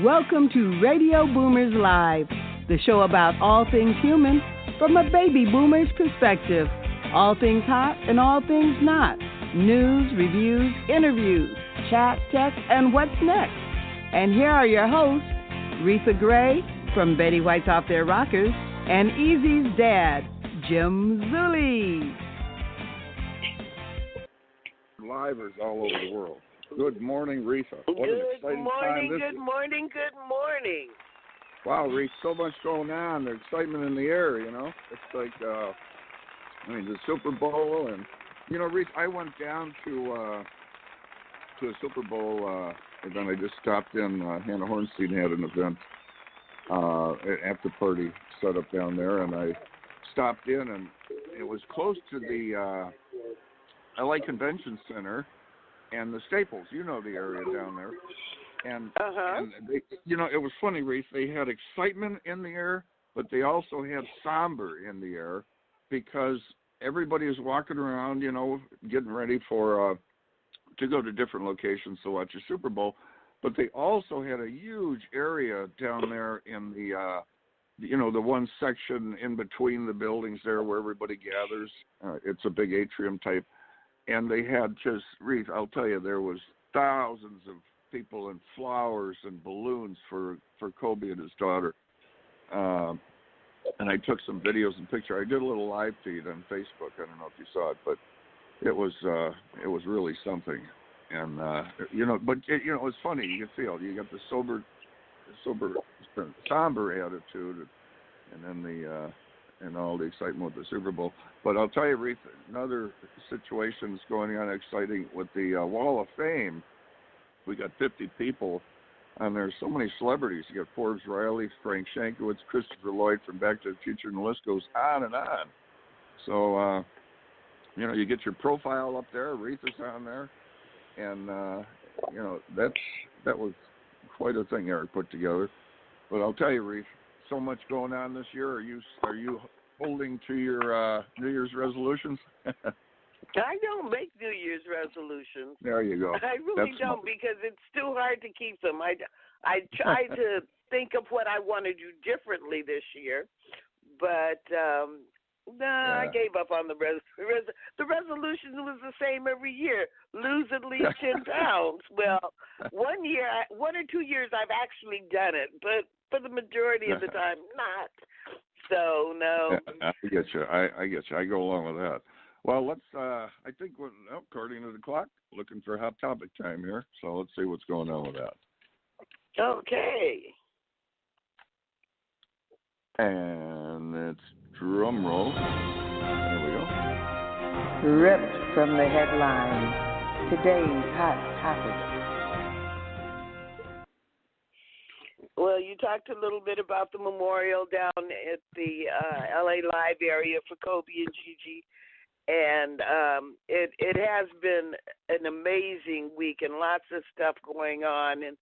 Welcome to Radio Boomers Live, the show about all things human from a baby boomer's perspective. All things hot and all things not. News, reviews, interviews, chat, text, and what's next. And here are your hosts, Retha Gray from Betty White's Off Their Rockers and Easy's dad, Jim Zuley. Livers all over the world. Good morning, Retha. What an exciting time this is. Good morning. Wow, Retha, so much going on. There's excitement in the air, you know. It's like, the Super Bowl. And, you know, Retha, I went down to a Super Bowl event. I just stopped in. Hannah Hornstein had an event, after party set up down there. And I stopped in, and it was close to the LA Convention Center and the Staples, you know the area down there. And they, you know, it was funny, Reese, they had excitement in the air, but they also had somber in the air because everybody was walking around, you know, getting ready for to go to different locations to watch the Super Bowl. But they also had a huge area down there in the, you know, the one section in between the buildings there where everybody gathers. It's a big atrium type. And they had just, Reese, I'll tell you, there was thousands of people and flowers and balloons for Kobe and his daughter. And I took some videos and pictures. I did a little live feed on Facebook. I don't know if you saw it, but it was really something. And you know, but you know, it's funny. You can feel you got the somber attitude, and then the and all the excitement with the Super Bowl. But I'll tell you, Reese, another situation's going on exciting with the Wall of Fame. We got 50 people, and there's so many celebrities. You got Forbes Riley, Frank Shankowitz, Christopher Lloyd from Back to the Future, and the list goes on and on. So, you know, you get your profile up there. Aretha's on there, and you know that was quite a thing Eric put together. But I'll tell you, Reese, so much going on this year. Are you holding to your New Year's resolutions? I don't make New Year's resolutions. There you go. I really don't because it's too hard to keep them. I try to think of what I want to do differently this year, but I gave up on the the resolution was the same every year. Lose at least 10 pounds. Well, 1 or 2 years I've actually done it, but for the majority of the time, not. So, no. I get you. I get you. I go along with that. Well, let's, I think, according to the clock, looking for hot topic time here. So let's see what's going on with that. Okay. And it's drum roll. There we go. Ripped from the headlines. Today's hot topic. Well, you talked a little bit about the memorial down at the LA Live area for Kobe and Gigi, and it has been an amazing week and lots of stuff going on. And,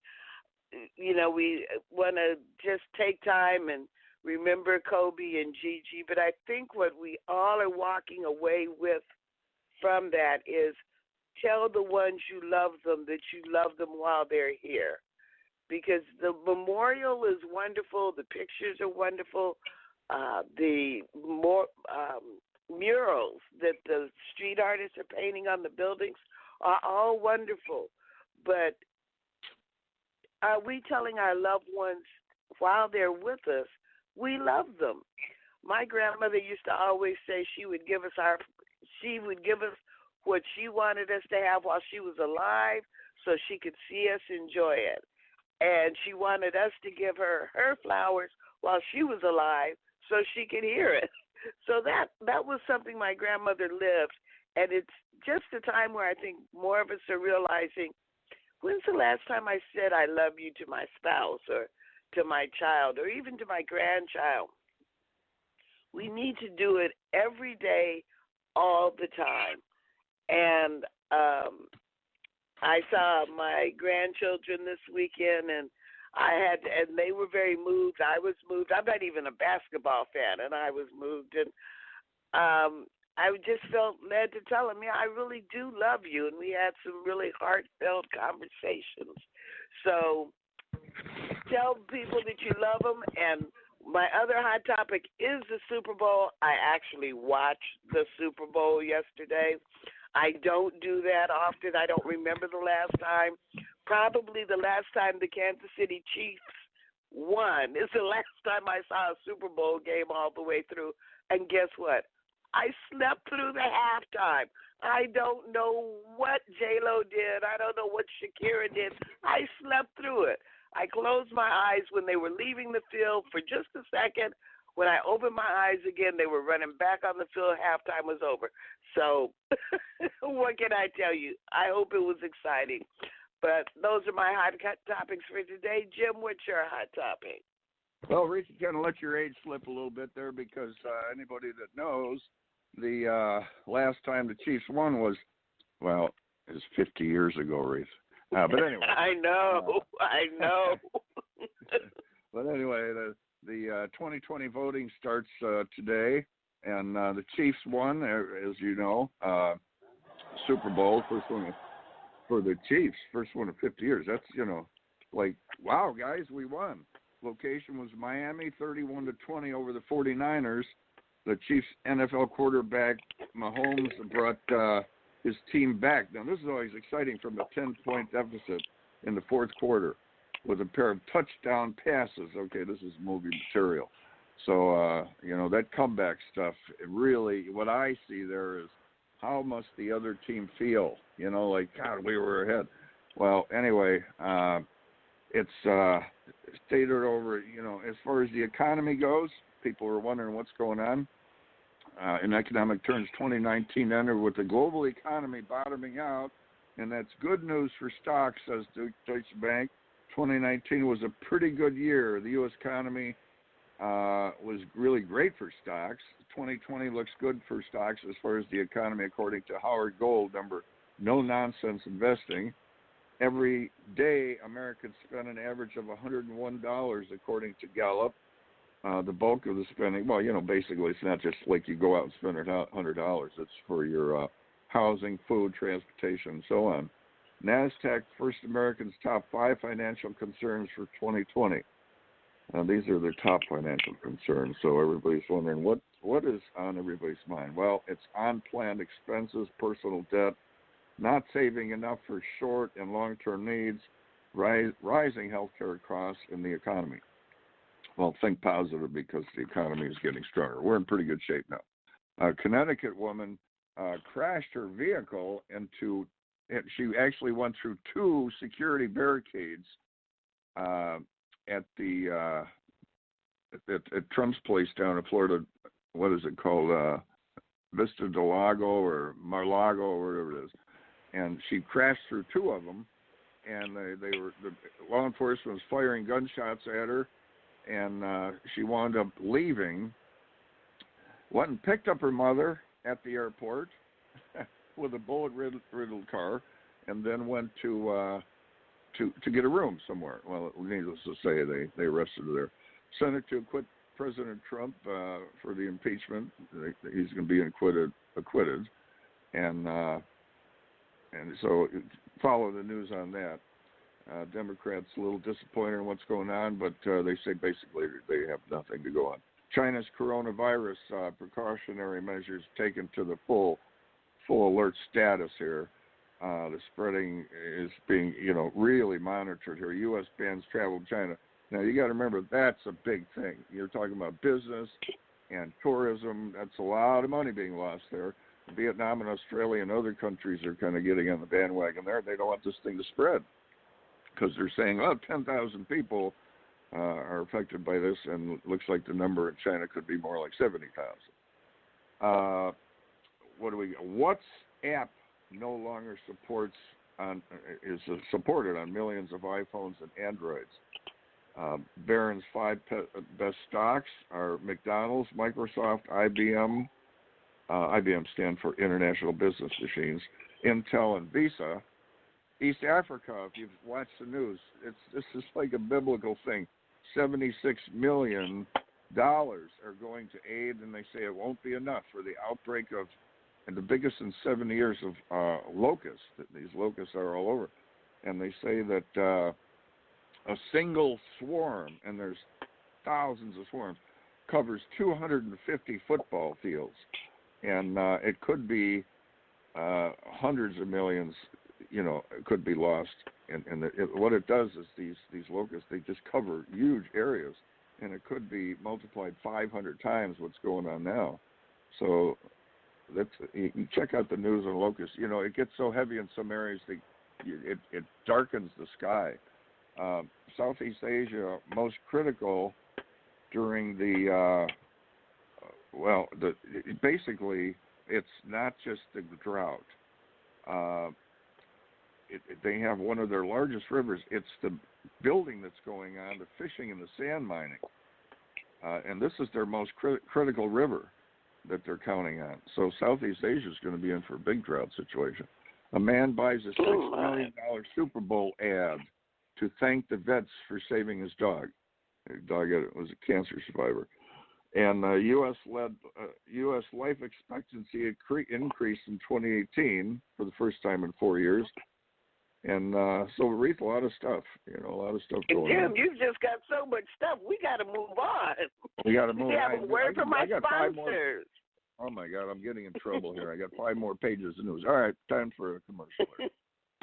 you know, we want to just take time and remember Kobe and Gigi, but I think what we all are walking away with from that is tell the ones you love them that you love them while they're here. Because the memorial is wonderful, the pictures are wonderful, the murals that the street artists are painting on the buildings are all wonderful. But are we telling our loved ones while they're with us, we love them? My grandmother used to always say she would give us what she wanted us to have while she was alive so she could see us enjoy it. And she wanted us to give her flowers while she was alive so she could hear it. So that was something my grandmother lived. And it's just a time where I think more of us are realizing, when's the last time I said I love you to my spouse or to my child or even to my grandchild? We need to do it every day, all the time. And I saw my grandchildren this weekend, and and they were very moved. I was moved. I'm not even a basketball fan, and I was moved. And I just felt led to tell them, I really do love you. And we had some really heartfelt conversations. So Tell people that you love them. And my other hot topic is the Super Bowl. I actually watched the Super Bowl yesterday. I don't do that often. I don't remember the last time. Probably the last time the Kansas City Chiefs won is the last time I saw a Super Bowl game all the way through. And guess what? I slept through the halftime. I don't know what J-Lo did. I don't know what Shakira did. I slept through it. I closed my eyes when they were leaving the field for just a second. When I opened my eyes again, they were running back on the field. Halftime was over. So what can I tell you? I hope it was exciting. But those are my hot topics for today. Jim, what's your hot topic? Well, Rich, you kind of let your age slip a little bit there because anybody that knows, the last time the Chiefs won was, well, it was 50 years ago, Reese. But anyway. I know. But anyway, the 2020 voting starts today, and the Chiefs won, as you know, Super Bowl, first one for the Chiefs, first one in 50 years. That's, like, wow, guys, we won. Location was Miami, 31-20 over the 49ers. The Chiefs NFL quarterback Mahomes brought his team back. Now, this is always exciting from a 10-point deficit in the fourth quarter with a pair of touchdown passes. Okay, this is movie material. So, that comeback stuff, it really, what I see there is how must the other team feel? Like, God, we were ahead. Well, anyway, it's stated over, as far as the economy goes, people are wondering what's going on. In economic terms, 2019 ended with the global economy bottoming out, and that's good news for stocks, says Deutsche Bank. 2019 was a pretty good year. The U.S. economy was really great for stocks. 2020 looks good for stocks as far as the economy, according to Howard Gold, No Nonsense Investing. Every day, Americans spend an average of $101, according to Gallup. The bulk of the spending, well, basically it's not just like you go out and spend $100. It's for your housing, food, transportation, and so on. NASDAQ, First American's top 5 financial concerns for 2020. These are their top financial concerns. So everybody's wondering what is on everybody's mind. Well, it's unplanned expenses, personal debt, not saving enough for short and long-term needs, rising healthcare costs, and the economy. Well, think positive because the economy is getting stronger. We're in pretty good shape now. A Connecticut woman crashed her vehicle she actually went through 2 security barricades at Trump's place down in Florida. What is it called? Vista del Lago or Mar-Lago or whatever it is. And she crashed through 2 of them, and the law enforcement was firing gunshots at her. And she wound up leaving, went and picked up her mother at the airport with a bullet-riddled car, and then went to get a room somewhere. Well, needless to say, they arrested her there. Senate to acquit President Trump for the impeachment. He's going to be acquitted. And so follow the news on that. Democrats a little disappointed in what's going on, but they say basically they have nothing to go on. China's coronavirus precautionary measures taken to the full alert status here. The spreading is being, really monitored here. U.S. bans travel to China. Now, you got to remember, that's a big thing. You're talking about business and tourism. That's a lot of money being lost there. Vietnam and Australia and other countries are kind of getting on the bandwagon there. They don't want this thing to spread, because they're saying, 10,000 people are affected by this, and it looks like the number in China could be more like 70,000. WhatsApp no longer is supported on millions of iPhones and Androids. Barron's 5 best stocks are McDonald's, Microsoft, IBM. IBM stands for International Business Machines, Intel, and Visa. East Africa, if you've watched the news, this is like a biblical thing. $76 million are going to aid, and they say it won't be enough for the outbreak of, and the biggest in 70 years of locusts. These locusts are all over. And they say that a single swarm, and there's thousands of swarms, covers 250 football fields, and it could be hundreds of millions, it could be lost. And what it does is these locusts, they just cover huge areas, and it could be multiplied 500 times what's going on now. So you check out the news on locusts. It gets so heavy in some areas that it darkens the sky. Southeast Asia, most critical during basically it's not just the drought. They have one of their largest rivers. It's the building that's going on, the fishing and the sand mining. And this is their most critical river that they're counting on. So Southeast Asia is going to be in for a big drought situation. A man buys a $6 million Super Bowl ad to thank the vets for saving his dog. His dog was a cancer survivor. And U.S. life expectancy increased in 2018 for the first time in 4 years. And so, Reef, a lot of stuff, a lot of stuff going on. Jim, you just got so much stuff. We got to move on. We got to move on. We have a word from my sponsors. Oh, my God, I'm getting in trouble here. I got 5 more pages of news. All right, time for a commercial.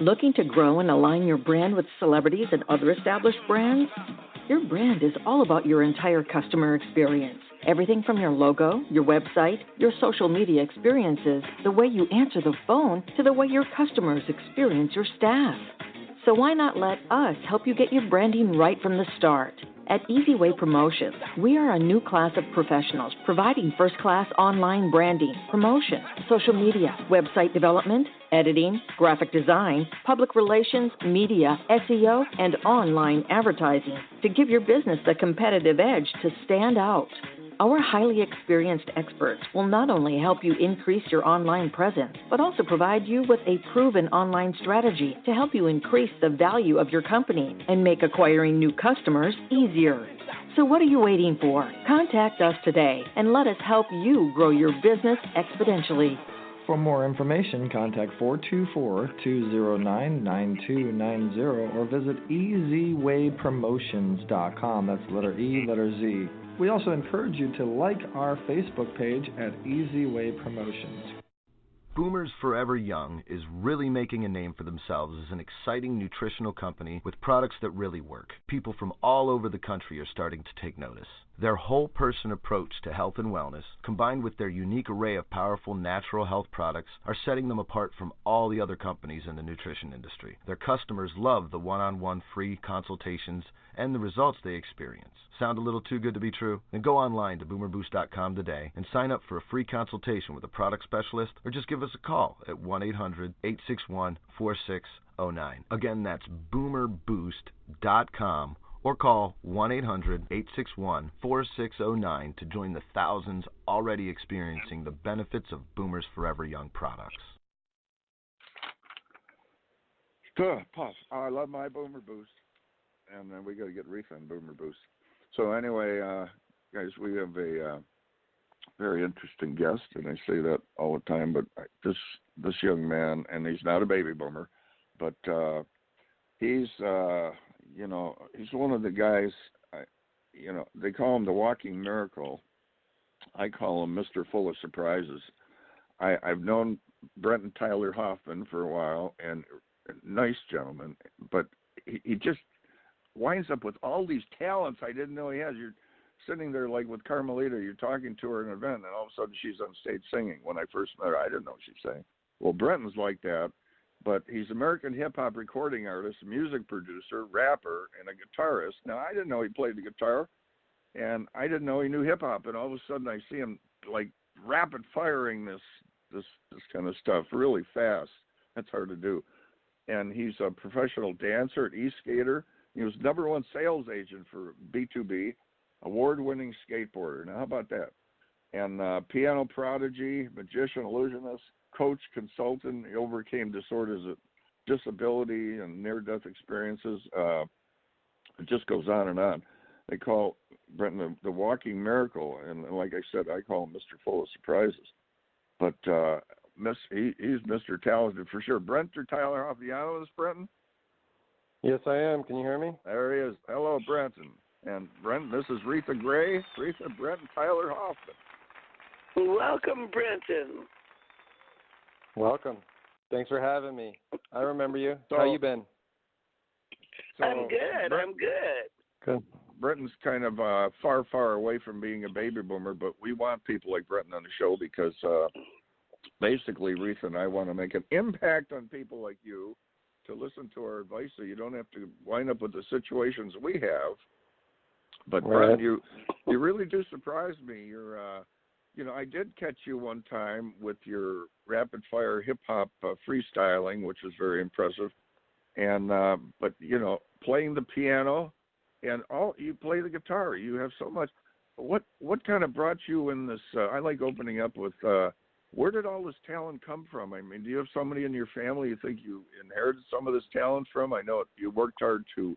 Looking to grow and align your brand with celebrities and other established brands? Your brand is all about your entire customer experience. Everything from your logo, your website, your social media experiences, the way you answer the phone, to the way your customers experience your staff. So why not let us help you get your branding right from the start? At Easy Way Promotions, we are a new class of professionals providing first-class online branding, promotion, social media, website development, editing, graphic design, public relations, media, SEO, and online advertising to give your business the competitive edge to stand out. Our highly experienced experts will not only help you increase your online presence, but also provide you with a proven online strategy to help you increase the value of your company and make acquiring new customers easier. So what are you waiting for? Contact us today and let us help you grow your business exponentially. For more information, contact 424-209-9290 or visit easywaypromotions.com. That's letter E, letter Z. We also encourage you to like our Facebook page at Easy Way Promotions. Boomers Forever Young is really making a name for themselves as an exciting nutritional company with products that really work. People from all over the country are starting to take notice. Their whole-person approach to health and wellness, combined with their unique array of powerful natural health products, are setting them apart from all the other companies in the nutrition industry. Their customers love the one-on-one free consultations and the results they experience. Sound a little too good to be true? Then go online to boomerboost.com today and sign up for a free consultation with a product specialist, or just give us a call at 1-800-861-4609. Again, that's boomerboost.com, or call 1-800-861-4609 to join the thousands already experiencing the benefits of Boomers Forever Young products. Good. Pause. I love my Boomer Boost. And then we got to get Reef on Boomer Boost. So anyway, guys, we have a very interesting guest, and I say that all the time, but this young man, and he's not a baby boomer, but he's one of the guys, they call him the walking miracle. I call him Mr. Full of Surprises. I've known Brenton Tyler Hoffmann for a while, and nice gentleman, but he just winds up with all these talents I didn't know he has. You're sitting there like with Carmelita, you're talking to her at an event, and all of a sudden she's on stage singing. When I first met her, I didn't know she sang. Well, Brenton's like that, but he's American hip-hop recording artist, music producer, rapper, and a guitarist. Now, I didn't know he played the guitar, and I didn't know he knew hip-hop, and all of a sudden I see him like rapid-firing this kind of stuff really fast. That's hard to do. And he's a professional dancer at E-Skater. He was #1 sales agent for B2B, award-winning skateboarder. Now, how about that? And piano prodigy, magician, illusionist, coach, consultant. He overcame disorders of disability and near-death experiences. It just goes on and on. They call Brenton the walking miracle, and like I said, I call him Mr. Full of Surprises. But he's Mr. Talented for sure. Brenton Tyler off the island, Brenton? Yes, I am. Can you hear me? There he is. Hello, Brenton. And Brenton, this is Retha Gray, Retha, Brenton, Tyler Hoffmann. Welcome, Brenton. Welcome. Thanks for having me. I remember you. How you been? I'm good. I'm good. Good. Brenton's kind of far, far away from being a baby boomer, but we want people like Brenton on the show because basically Retha and I want to make an impact on people like you to listen to our advice so you don't have to wind up with the situations we have. But Right. Brenton, you really do surprise me. You're I did catch you one time with your rapid fire hip hop freestyling, which was very impressive. And but playing the piano and you play the guitar. You have so much. What kind of brought you in this? I like opening up with where did all this talent come from? I mean, do you have somebody in your family you think you inherited some of this talent from? I know you worked hard to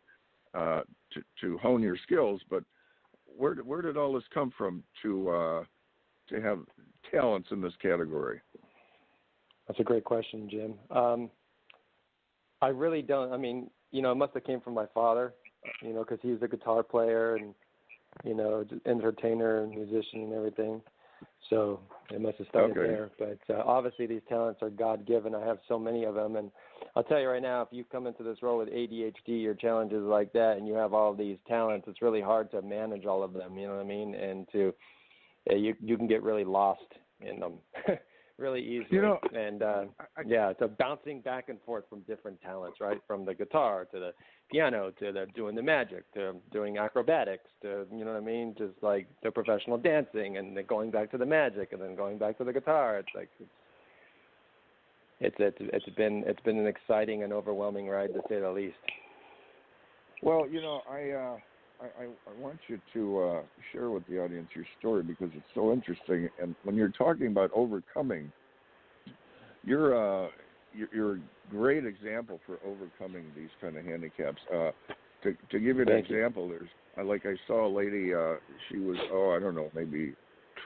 hone your skills, but where did all this come from to have talents in this category? That's a great question, Jim. I really don't. I mean, it must have came from my father, because he was a guitar player and, entertainer and musician and everything. So it must have started there. But obviously these talents are God-given. I have so many of them. And I'll tell you right now, if you come into this role with ADHD or challenges like that and you have all these talents, it's really hard to manage all of them, you know what I mean? And you can get really lost in them really easily. It's a bouncing back and forth from different talents, right? From the guitar to the piano to doing the magic to doing acrobatics to, you know what I mean? Just like the professional dancing and then going back to the magic and then going back to the guitar. It's like it's been an exciting and overwhelming ride to say the least. Well, I want you to share with the audience your story because it's so interesting. And when you're talking about overcoming, you're a great example for overcoming these kind of handicaps. To give you an example, I saw a lady. She was maybe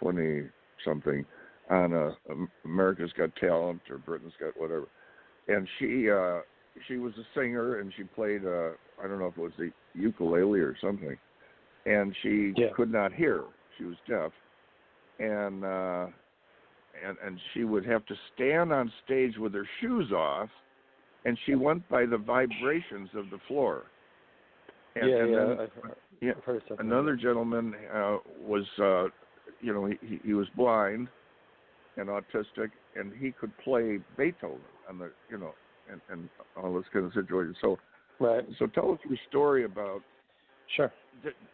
20-something on America's Got Talent or Britain's Got whatever, and she was a singer and she played I don't know if it was the ukulele or something, and she could not hear. She was deaf, and she would have to stand on stage with her shoes off, and she went by the vibrations of the floor. And I've heard something. Another gentleman was, he was blind and autistic, and he could play Beethoven on the, and all this kind of situation. So. Right. So tell us your story about. Sure.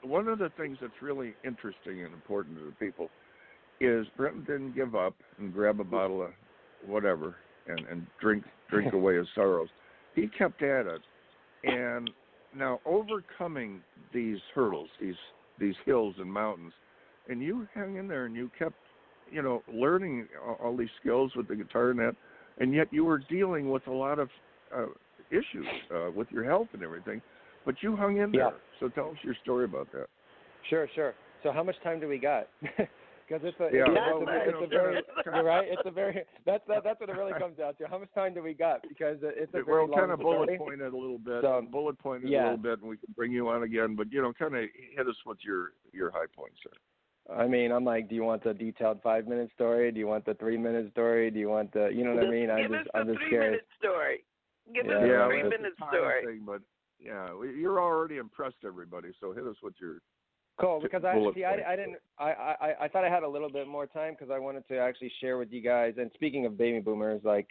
One of the things that's really interesting and important to the people is Brenton didn't give up and grab a bottle of whatever and drink away his sorrows. He kept at it, and now overcoming these hurdles, these hills and mountains, and you hung in there and you kept, learning all these skills with the guitar and that, and yet you were dealing with a lot of issues with your health and everything, but you hung in there. So tell us your story about that. Sure. So how much time do we got? Because that's what it really comes down to. How much time do we got? Because it's a very long kind of bullet story. point it a little bit. So, bullet point it a little bit, and we can bring you on again. But kind of hit us with your high points there. I mean, I'm like, do you want the detailed 5-minute story? Do you want the 3-minute story? Do you want the, you know what I mean? I'm just curious. 3-minute story. Give us a 3-minute story. Thing, but you're already impressed everybody. So hit us with your. Cool, because I thought I had a little bit more time because I wanted to actually share with you guys. And speaking of baby boomers, I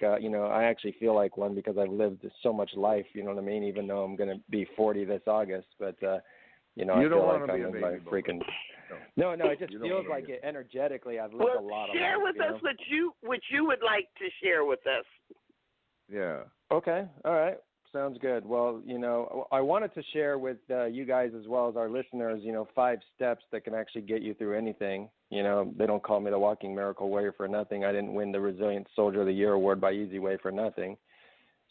actually feel like one because I've lived so much life. You know what I mean? Even though I'm going to be 40 this August, but I feel like I'm like freaking. No, it just feels like it energetically. I've lived a lot of life. Share with us what you would like to share with us. Yeah. Okay. All right. Sounds good. Well, I wanted to share with you guys as well as our listeners, 5 steps that can actually get you through anything. They don't call me the walking miracle warrior for nothing. I didn't win the Resilient Soldier of the Year award by Easy Way for nothing.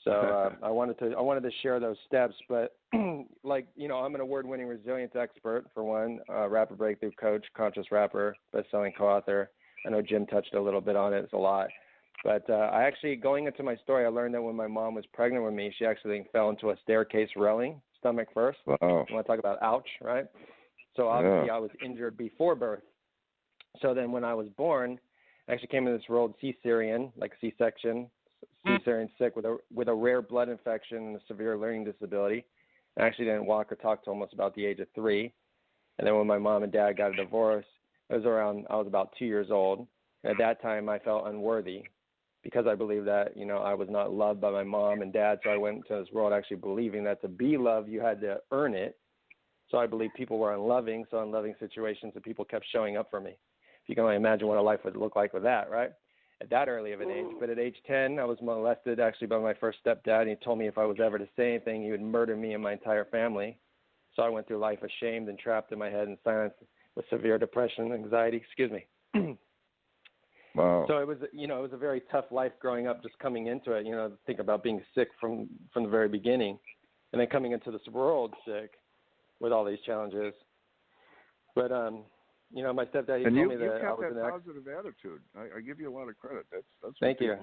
So I wanted to share those steps. But I'm an award-winning resilience expert for one, rapid breakthrough coach, conscious rapper, best-selling co-author. I know Jim touched a little bit on it. It's a lot. But I actually, going into my story, I learned that when my mom was pregnant with me, she actually fell into a staircase railing, stomach first. Wow. I want to talk about ouch, right? So obviously I was injured before birth. So then when I was born, I actually came into this world cesarean, like C-section, cesarean sick with a rare blood infection and a severe learning disability. I actually didn't walk or talk till almost about the age of 3. And then when my mom and dad got a divorce, I was about 2 years old. And at that time, I felt unworthy because I believed that, I was not loved by my mom and dad. So I went into this world actually believing that to be loved, you had to earn it. So I believed people were unloving, so unloving situations, and people kept showing up for me. If you can only imagine what a life would look like with that, right? At that early of an age. But at age 10, I was molested actually by my first stepdad, and he told me if I was ever to say anything, he would murder me and my entire family. So I went through life ashamed and trapped in my head in silence with severe depression and anxiety. Excuse me. Wow. So it was, it was a very tough life growing up, just coming into it. Think about being sick from the very beginning, and then coming into this world sick with all these challenges. But my stepdad, he told me that I was an positive attitude. I give you a lot of credit. That's Thank you.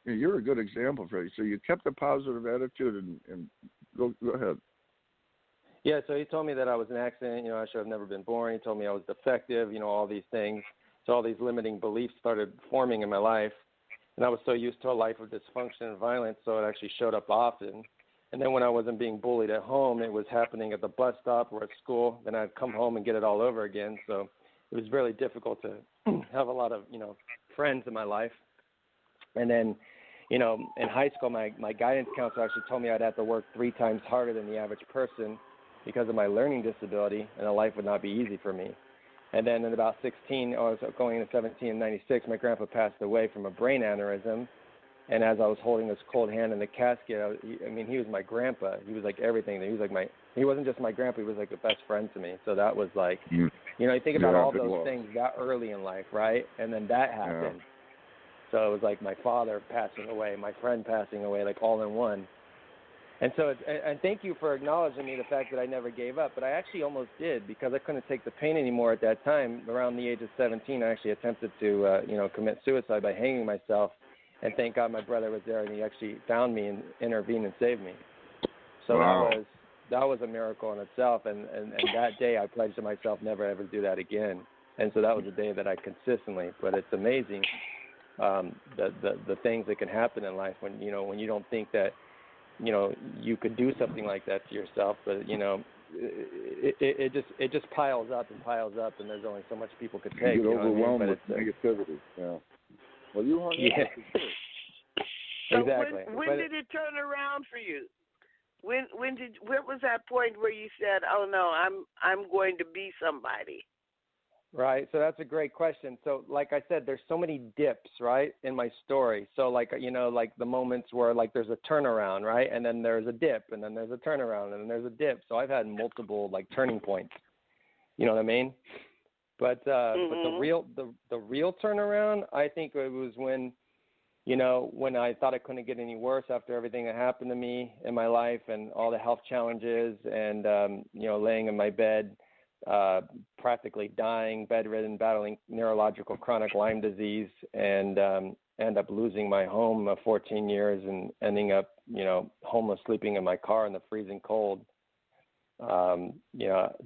You're a good example for it. So you kept a positive attitude, and go ahead. Yeah, so he told me that I was an accident. I should have never been born. He told me I was defective. All these things. So all these limiting beliefs started forming in my life, and I was so used to a life of dysfunction and violence, so it actually showed up often. And then when I wasn't being bullied at home, it was happening at the bus stop or at school. Then I'd come home and get it all over again. So it was really difficult to have a lot of, friends in my life. And then, in high school, my guidance counselor actually told me I'd have to work 3 times harder than the average person because of my learning disability, and a life would not be easy for me. And then at about 16, I was going into 17 and 96, my grandpa passed away from a brain aneurysm. And as I was holding his cold hand in the casket, he was my grandpa. He was like everything. He wasn't just my grandpa, he was like the best friend to me. So that was like, you think about all those things that early in life, right? And then that happened. Yeah. So it was like my father passing away, my friend passing away, like all in one. And so, and thank you for acknowledging me the fact that I never gave up, but I actually almost did because I couldn't take the pain anymore at that time. Around the age of 17, I actually attempted to, commit suicide by hanging myself. And thank God my brother was there, and he actually found me and intervened and saved me. So wow. that was a miracle in itself. And that day I pledged to myself never ever do that again. And so that was a day that I consistently. But it's amazing the things that can happen in life when you don't think that you could do something like that to yourself. But it just piles up, and there's only so much people could take. You get overwhelmed with negativity. Yeah. Well, you hung in there for sure. So exactly. When did it turn around for you? When was that point where you said, "Oh no, I'm going to be somebody"? Right. So that's a great question. So like I said, there's so many dips, right, in my story. So like the moments where like there's a turnaround, right, and then there's a dip, and then there's a turnaround, and then there's a dip. So I've had multiple like turning points. You know what I mean? But the real turnaround, I think it was when I thought I couldn't get any worse after everything that happened to me in my life and all the health challenges and laying in my bed, practically dying, bedridden, battling neurological chronic Lyme disease, and end up losing my home of 14 years and ending up homeless, sleeping in my car in the freezing cold.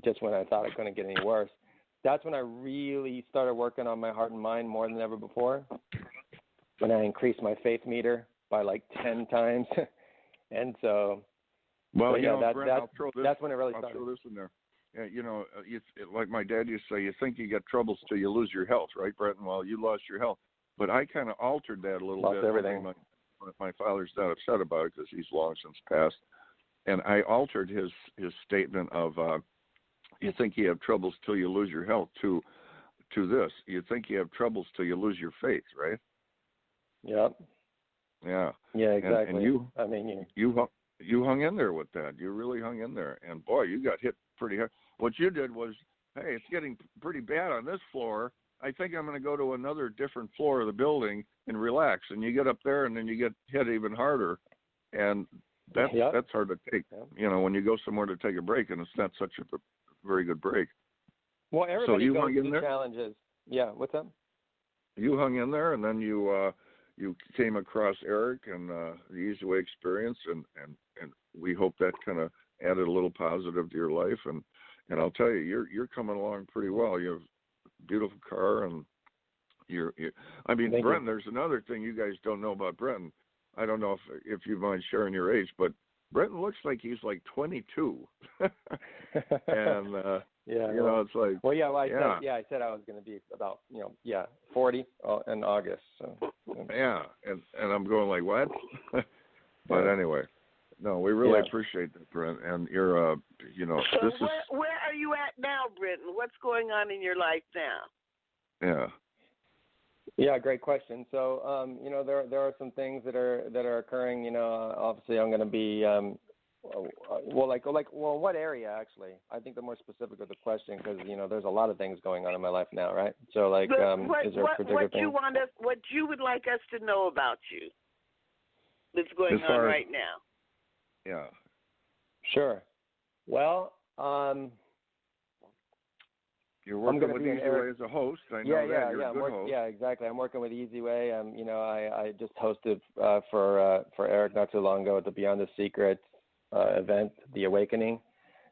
Just when I thought I couldn't get any worse. That's when I really started working on my heart and mind more than ever before. When I increased my faith meter by like 10 times. And so, Brent, that's when it really started. I'll throw this in there. Like my dad used to say, you think you get troubles till you lose your health, right, Brenton? Well, you lost your health. But I kind of altered that a little bit. Lost everything. My father's not upset about it because he's long since passed. And I altered his statement of, you think you have troubles till you lose your health to this. You think you have troubles till you lose your faith, right? Yep. Yeah. Yeah, exactly. And you hung in there with that. You really hung in there. And, boy, you got hit pretty hard. What you did was, hey, it's getting pretty bad on this floor. I think I'm going to go to another different floor of the building and relax. And you get up there, and then you get hit even harder. And that's hard to take, when you go somewhere to take a break, and it's not such a very good break. Well, everybody goes through challenges. Yeah, what's up? You hung in there, and then you you came across Eric and the Easy Way experience, and we hope that kind of added a little positive to your life. And I'll tell you, you're coming along pretty well. You have a beautiful car, and Brenton, there's another thing you guys don't know about Brenton. I don't know if you mind sharing your age, but Brenton looks like he's like 22. And it's like, well, yeah, I said I was going to be about 40 in August. So yeah, and I'm going like, what? But anyway, no, we really appreciate that, Brent. And you're So where are you at now, Brenton? What's going on in your life now? Yeah. Yeah, great question. So, there are some things that are occurring. Obviously, I'm going to be what area actually? I think the more specific of the question, because there's a lot of things going on in my life now, right? So, is there a particular thing? What you would like us to know about you that's going on right now? Yeah. Sure. Well, you're working with Easy Way as a host. I know that. You're a good host. Yeah, exactly. I'm working with Easy Way. I just hosted for Eric not too long ago at the Beyond the Secret event, The Awakening.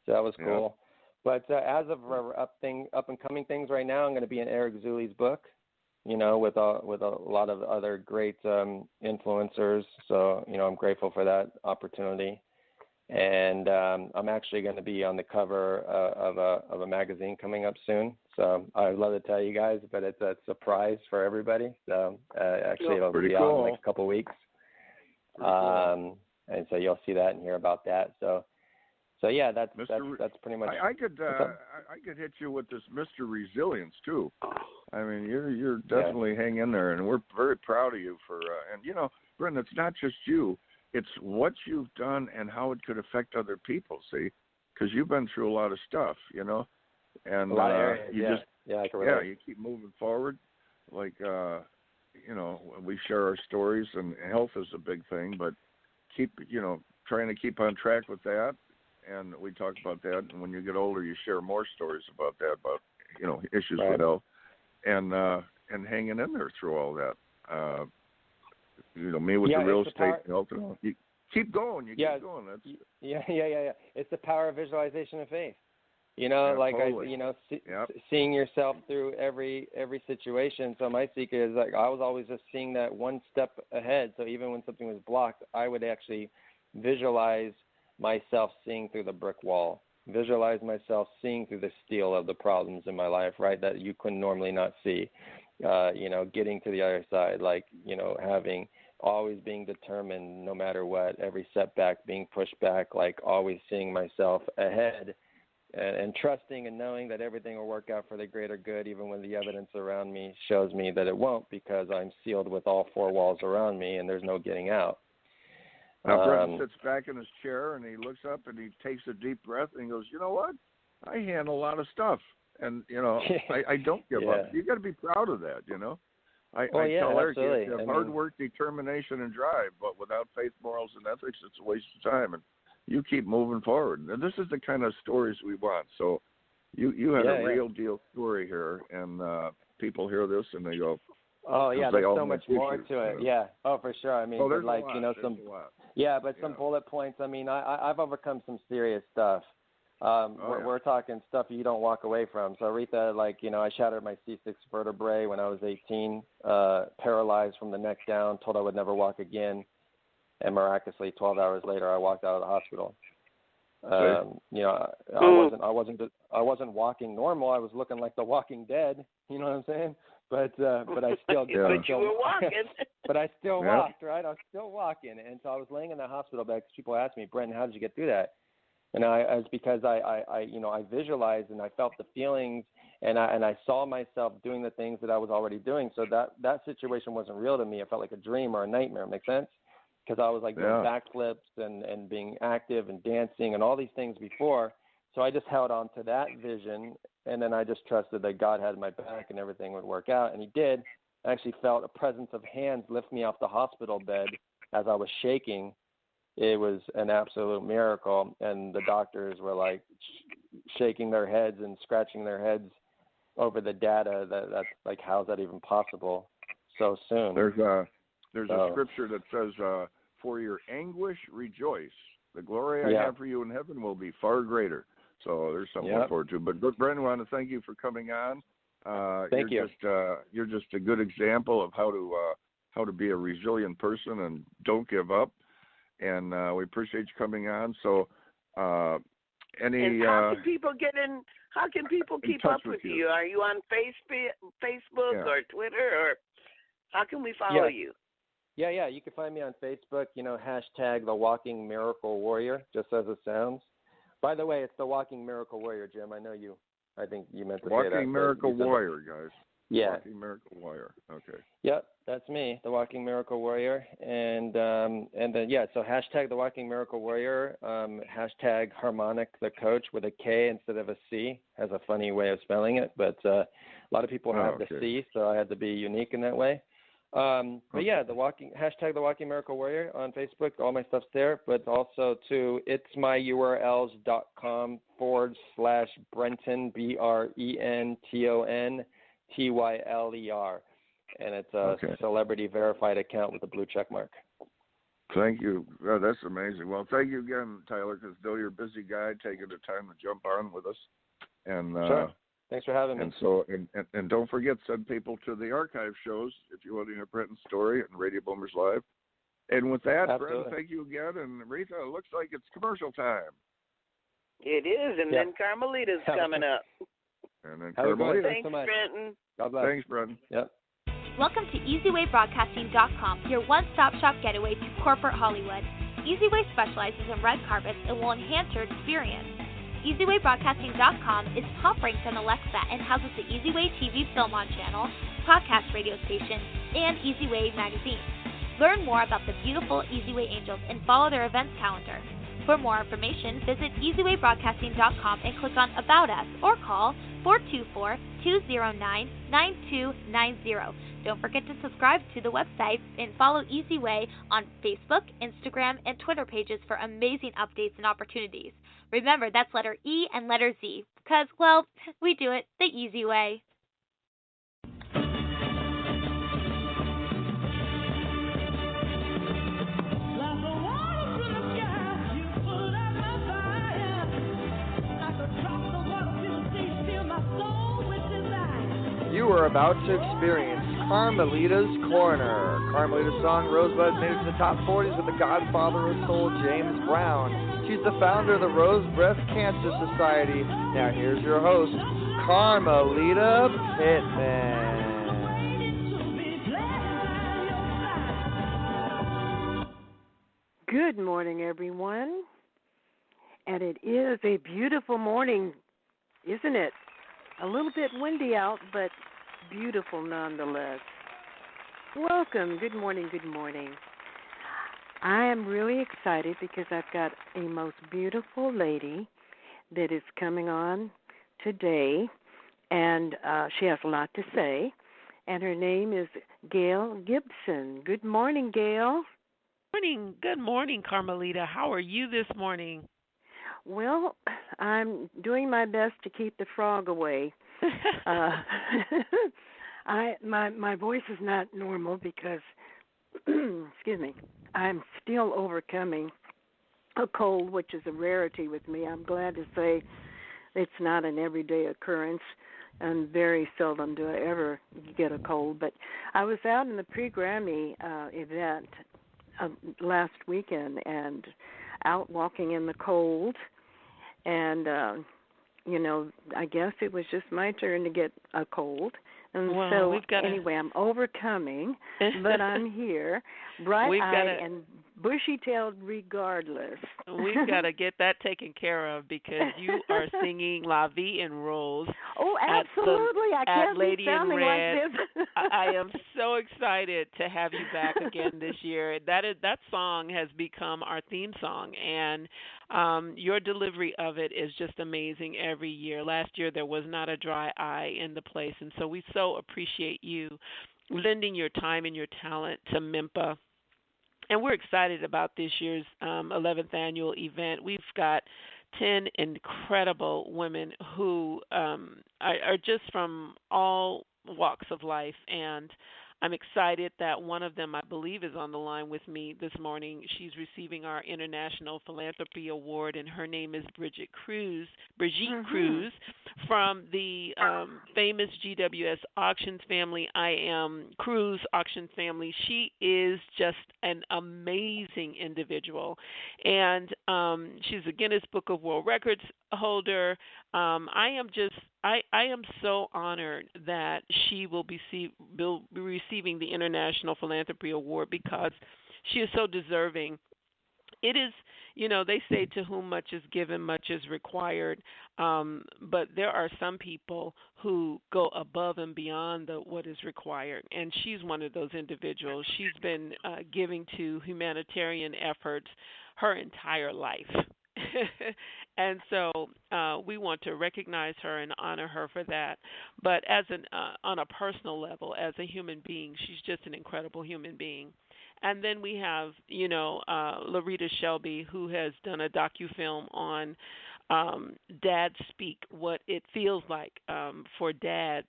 So that was cool. But as of up and coming things right now, I'm going to be in Eric Zuley's book. With a lot of other great influencers. So I'm grateful for that opportunity. And I'm actually going to be on the cover of a magazine coming up soon. So I'd love to tell you guys, but it's a surprise for everybody. So actually, it'll be out in the next couple of weeks. Cool. And so you'll see that and hear about that. So yeah, that's pretty much. I could hit you with this Mr. Resilience too. I mean, you're definitely hang in there, and we're very proud of you for. And Brenton, it's not just you. It's what you've done and how it could affect other people, see? Because you've been through a lot of stuff, and a lot of areas, I can relate. You keep moving forward. Like, we share our stories, and health is a big thing, but keep, trying to keep on track with that. And we talk about that. And when you get older, you share more stories about that, about, issues with health, and hanging in there through all that. Me with the real estate health. You keep going. You keep going. That's It's the power of visualization and faith. Totally. Seeing yourself through every situation. So my secret is I was always just seeing that one step ahead. So even when something was blocked, I would actually visualize myself seeing through the brick wall. Visualize myself seeing through the steel of the problems in my life, right? That you could normally not see. Getting to the other side, always being determined no matter what, every setback being pushed back, always seeing myself ahead and trusting and knowing that everything will work out for the greater good, even when the evidence around me shows me that it won't, because I'm sealed with all four walls around me and there's no getting out. Now, Brenton sits back in his chair and he looks up and he takes a deep breath and he goes, you know what? I handle a lot of stuff. And, I don't give up. You got to be proud of that, I tell Eric, you have hard work, determination, and drive, but without faith, morals, and ethics, it's a waste of time. And you keep moving forward. And this is the kind of stories we want. So you had a real deal story here, and people hear this and they go, oh, yeah, there's so much more to it. Yeah. Oh, for sure. I mean, there's a lot. Some bullet points. I mean, I've overcome some serious stuff. We're talking stuff you don't walk away from. So Aretha, I shattered my C6 vertebrae when I was 18, paralyzed from the neck down, told I would never walk again, and miraculously 12 hours later I walked out of the hospital. I wasn't walking normal. I was looking like the Walking Dead. You know what I'm saying? But I still but you were walking. But I still walked, right? I was still walking, and so I was laying in the hospital bed because people asked me, Brenton, how did you get through that? And it's because I visualized and I felt the feelings and I saw myself doing the things that I was already doing. So that situation wasn't real to me. It felt like a dream or a nightmare. Make sense? Because I was doing backflips and being active and dancing and all these things before. So I just held on to that vision, and then I just trusted that God had my back and everything would work out. And he did. I actually felt a presence of hands lift me off the hospital bed as I was shaking. It was an absolute miracle, and the doctors were shaking their heads and scratching their heads over the data. That's how's that even possible so soon? There's a scripture that says, "For your anguish rejoice. The glory I have for you in heaven will be far greater." So there's something to look forward to. But Brenton, I want to thank you for coming on. Thank you. You're just a good example of how to be a resilient person and don't give up. And we appreciate you coming on. So, how can people get in? How can people keep up with you? Are you on Facebook or Twitter, or how can we follow you? Yeah. You can find me on Facebook. Hashtag The Walking Miracle Warrior, just as it sounds. By the way, it's The Walking Miracle Warrior, Jim. I think you meant to say that. Walking Miracle Warrior, guys. Yeah. Walking Miracle Warrior. Okay. Yep, that's me, The Walking Miracle Warrior. And then, so hashtag The Walking Miracle Warrior, hashtag Harmonic the Coach with a K instead of a C. Has a funny way of spelling it, but a lot of people have the C, so I had to be unique in that way. But yeah, hashtag The Walking Miracle Warrior on Facebook. All my stuff's there, but also to itsmyurls.com/Brenton, BRENTON TYLER, and it's a celebrity verified account with a blue check mark. Thank you. Oh, that's amazing. Well, thank you again, Tyler, because though you're a busy guy, taking the time to jump on with us. And sure. Thanks for having me. And so, and don't forget, send people to the archive shows if you want to hear Brenton's story and Radio Boomers Live. And with that, Brenton, thank you again. And Rita, it looks like it's commercial time. It is, and then Carmelita's coming up. And then Carmelita. Thanks, Brenton. God bless. Thanks, Brenton. Yep. Welcome to EasyWayBroadcasting.com, your one-stop-shop getaway to corporate Hollywood. EasyWay specializes in red carpets and will enhance your experience. EasyWayBroadcasting.com is top-ranked on Alexa and houses the EasyWay TV Film On channel, podcast radio station, and EasyWay magazine. Learn more about the beautiful EasyWay Angels and follow their events calendar. For more information, visit EasyWayBroadcasting.com and click on About Us or call 424-209-9290. Don't forget to subscribe to the website and follow EasyWay on Facebook, Instagram, and Twitter pages for amazing updates and opportunities. Remember, that's letter E and letter Z, because, well, we do it the easy way. You are about to experience Carmelita's Corner. Carmelita's song Rosebud made it to the top 40s with the godfather of soul, James Brown. She's the founder of the Rose Breast Cancer Society. Now here's your host, Carmelita Pittman. Good morning, everyone. And it is a beautiful morning, isn't it? A little bit windy out, but beautiful nonetheless. Welcome. Good morning, good morning. I am really excited because I've got a most beautiful lady that is coming on today, and she has a lot to say, and her name is GAIL Gibson. Good morning, GAIL. Good morning, Carmelita. How are you this morning? Well, I'm doing my best to keep the frog away. My voice is not normal because, excuse me, I'm still overcoming a cold, which is a rarity with me. I'm glad to say it's not an everyday occurrence, and very seldom do I ever get a cold. But I was out in the pre-Grammy event last weekend and out walking in the cold. And, I guess it was just my turn to get a cold. And so, anyway, I'm overcoming, but I'm here, bright-eyed and bushy-tailed regardless. We've got to get that taken care of because you are singing La Vie en Rose. Oh, absolutely. I can't be sounding like this. I am so excited to have you back again this year. That song has become our theme song, and your delivery of it is just amazing every year. Last year there was not a dry eye in the place, and so we so appreciate you lending your time and your talent to MIMPA. And we're excited about this year's 11th annual event. We've got 10 incredible women who are just from all walks of life, and I'm excited that one of them, I believe, is on the line with me this morning. She's receiving our International Philanthropy Award, and her name is Brigitte Cruz from the famous GWS Auctions family, Cruz Auction family. She is just an amazing individual, and she's a Guinness Book of World Records holder. I am so honored that she will be receiving the International Philanthropy Award because she is so deserving. It is, they say to whom much is given, much is required. But there are some people who go above and beyond what is required, and she's one of those individuals. She's been giving to humanitarian efforts her entire life. And so we want to recognize her and honor her for that. But on a personal level, as a human being, she's just an incredible human being. And then we have, Larita Shelby, who has done a docufilm on Dads Speak, what it feels like for dads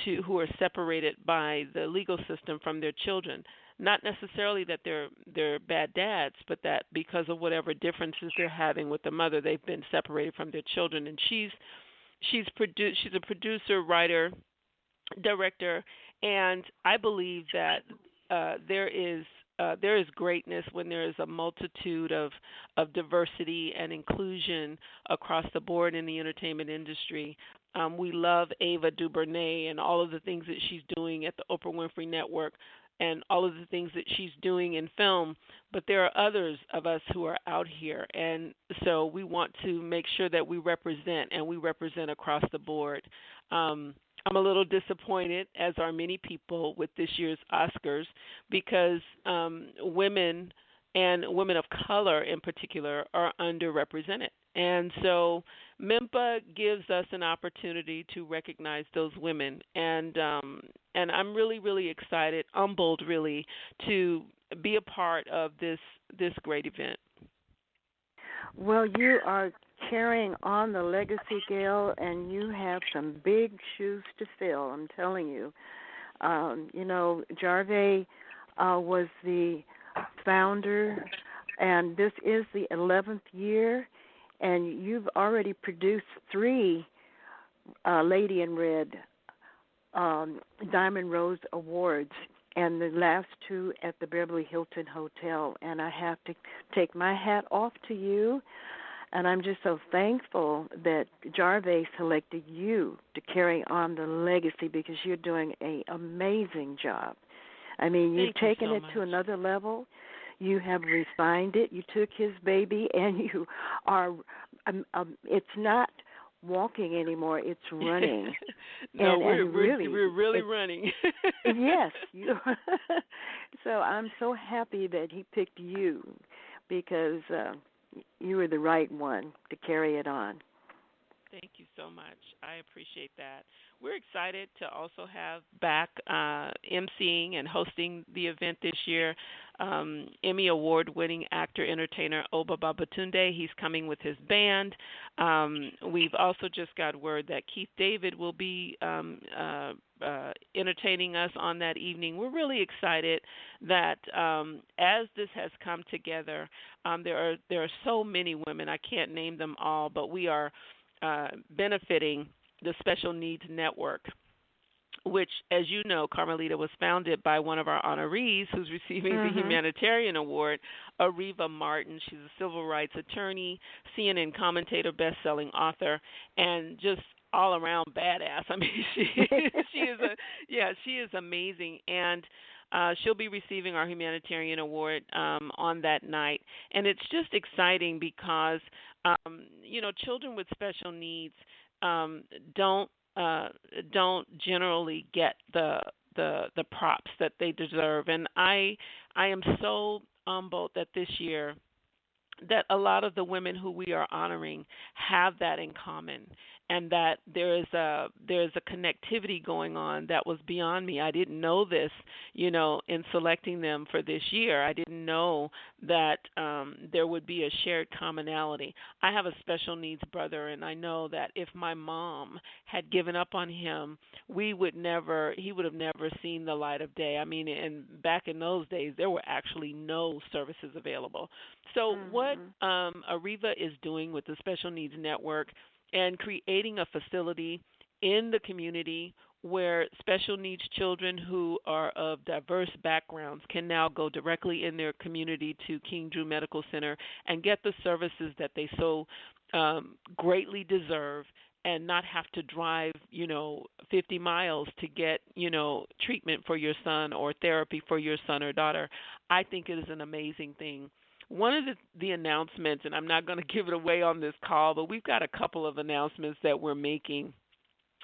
who are separated by the legal system from their children. Not necessarily that they're bad dads, but that because of whatever differences they're having with the mother, they've been separated from their children. And she's a producer, writer, director, and I believe that there is greatness when there is a multitude of diversity and inclusion across the board in the entertainment industry. We love Ava DuVernay and all of the things that she's doing at the Oprah Winfrey Network and all of the things that she's doing in film, but there are others of us who are out here, and so we want to make sure that we represent, and we represent across the board. I'm a little disappointed, as are many people, with this year's Oscars because women and women of color in particular are underrepresented. And so MIMPA gives us an opportunity to recognize those women, and I'm really, really excited, humbled really, to be a part of this great event. Well, you are carrying on the legacy, Gail, and you have some big shoes to fill, I'm telling you. Jarvey was the founder, and this is the 11th year, and you've already produced 3 Lady in Red Diamond Rose Awards, and the last 2 at the Beverly Hilton Hotel. And I have to take my hat off to you, and I'm just so thankful that Jarvey selected you to carry on the legacy because you're doing an amazing job. I mean, you've taken it to another level. You have refined it. You took his baby, and you are it's not walking anymore, it's running. No, we're really running. Yes. So I'm so happy that he picked you because you were the right one to carry it on. Thank you so much. I appreciate that. We're excited to also have back emceeing and hosting the event this year Emmy Award-winning actor-entertainer Oba Babatunde. He's coming with his band. We've also just got word that Keith David will be entertaining us on that evening. We're really excited that as this has come together, there are so many women. I can't name them all, but we are benefiting the Special Needs Network, which, as you know, Carmelita, was founded by one of our honorees who's receiving the Humanitarian Award, Areva Martin. She's a civil rights attorney, CNN commentator, best-selling author, and just all-around badass. I mean, she is amazing, and she'll be receiving our Humanitarian Award on that night. And it's just exciting because, children with special needs don't generally get the props that they deserve. And I am so humbled that this year that a lot of the women who we are honoring have that in common, and that there's a connectivity going on that was beyond me. I didn't know this, in selecting them for this year. I didn't know that there would be a shared commonality. I have a special needs brother, and I know that if my mom had given up on him, he would have never seen the light of day. I mean, and back in those days, there were actually no services available. So what Arriva is doing with the Special Needs Network and creating a facility in the community where special needs children who are of diverse backgrounds can now go directly in their community to King Drew Medical Center and get the services that they so greatly deserve, and not have to drive, 50 miles to get, treatment for your son or therapy for your son or daughter. I think it is an amazing thing. One of the announcements, and I'm not going to give it away on this call, but we've got a couple of announcements that we're making.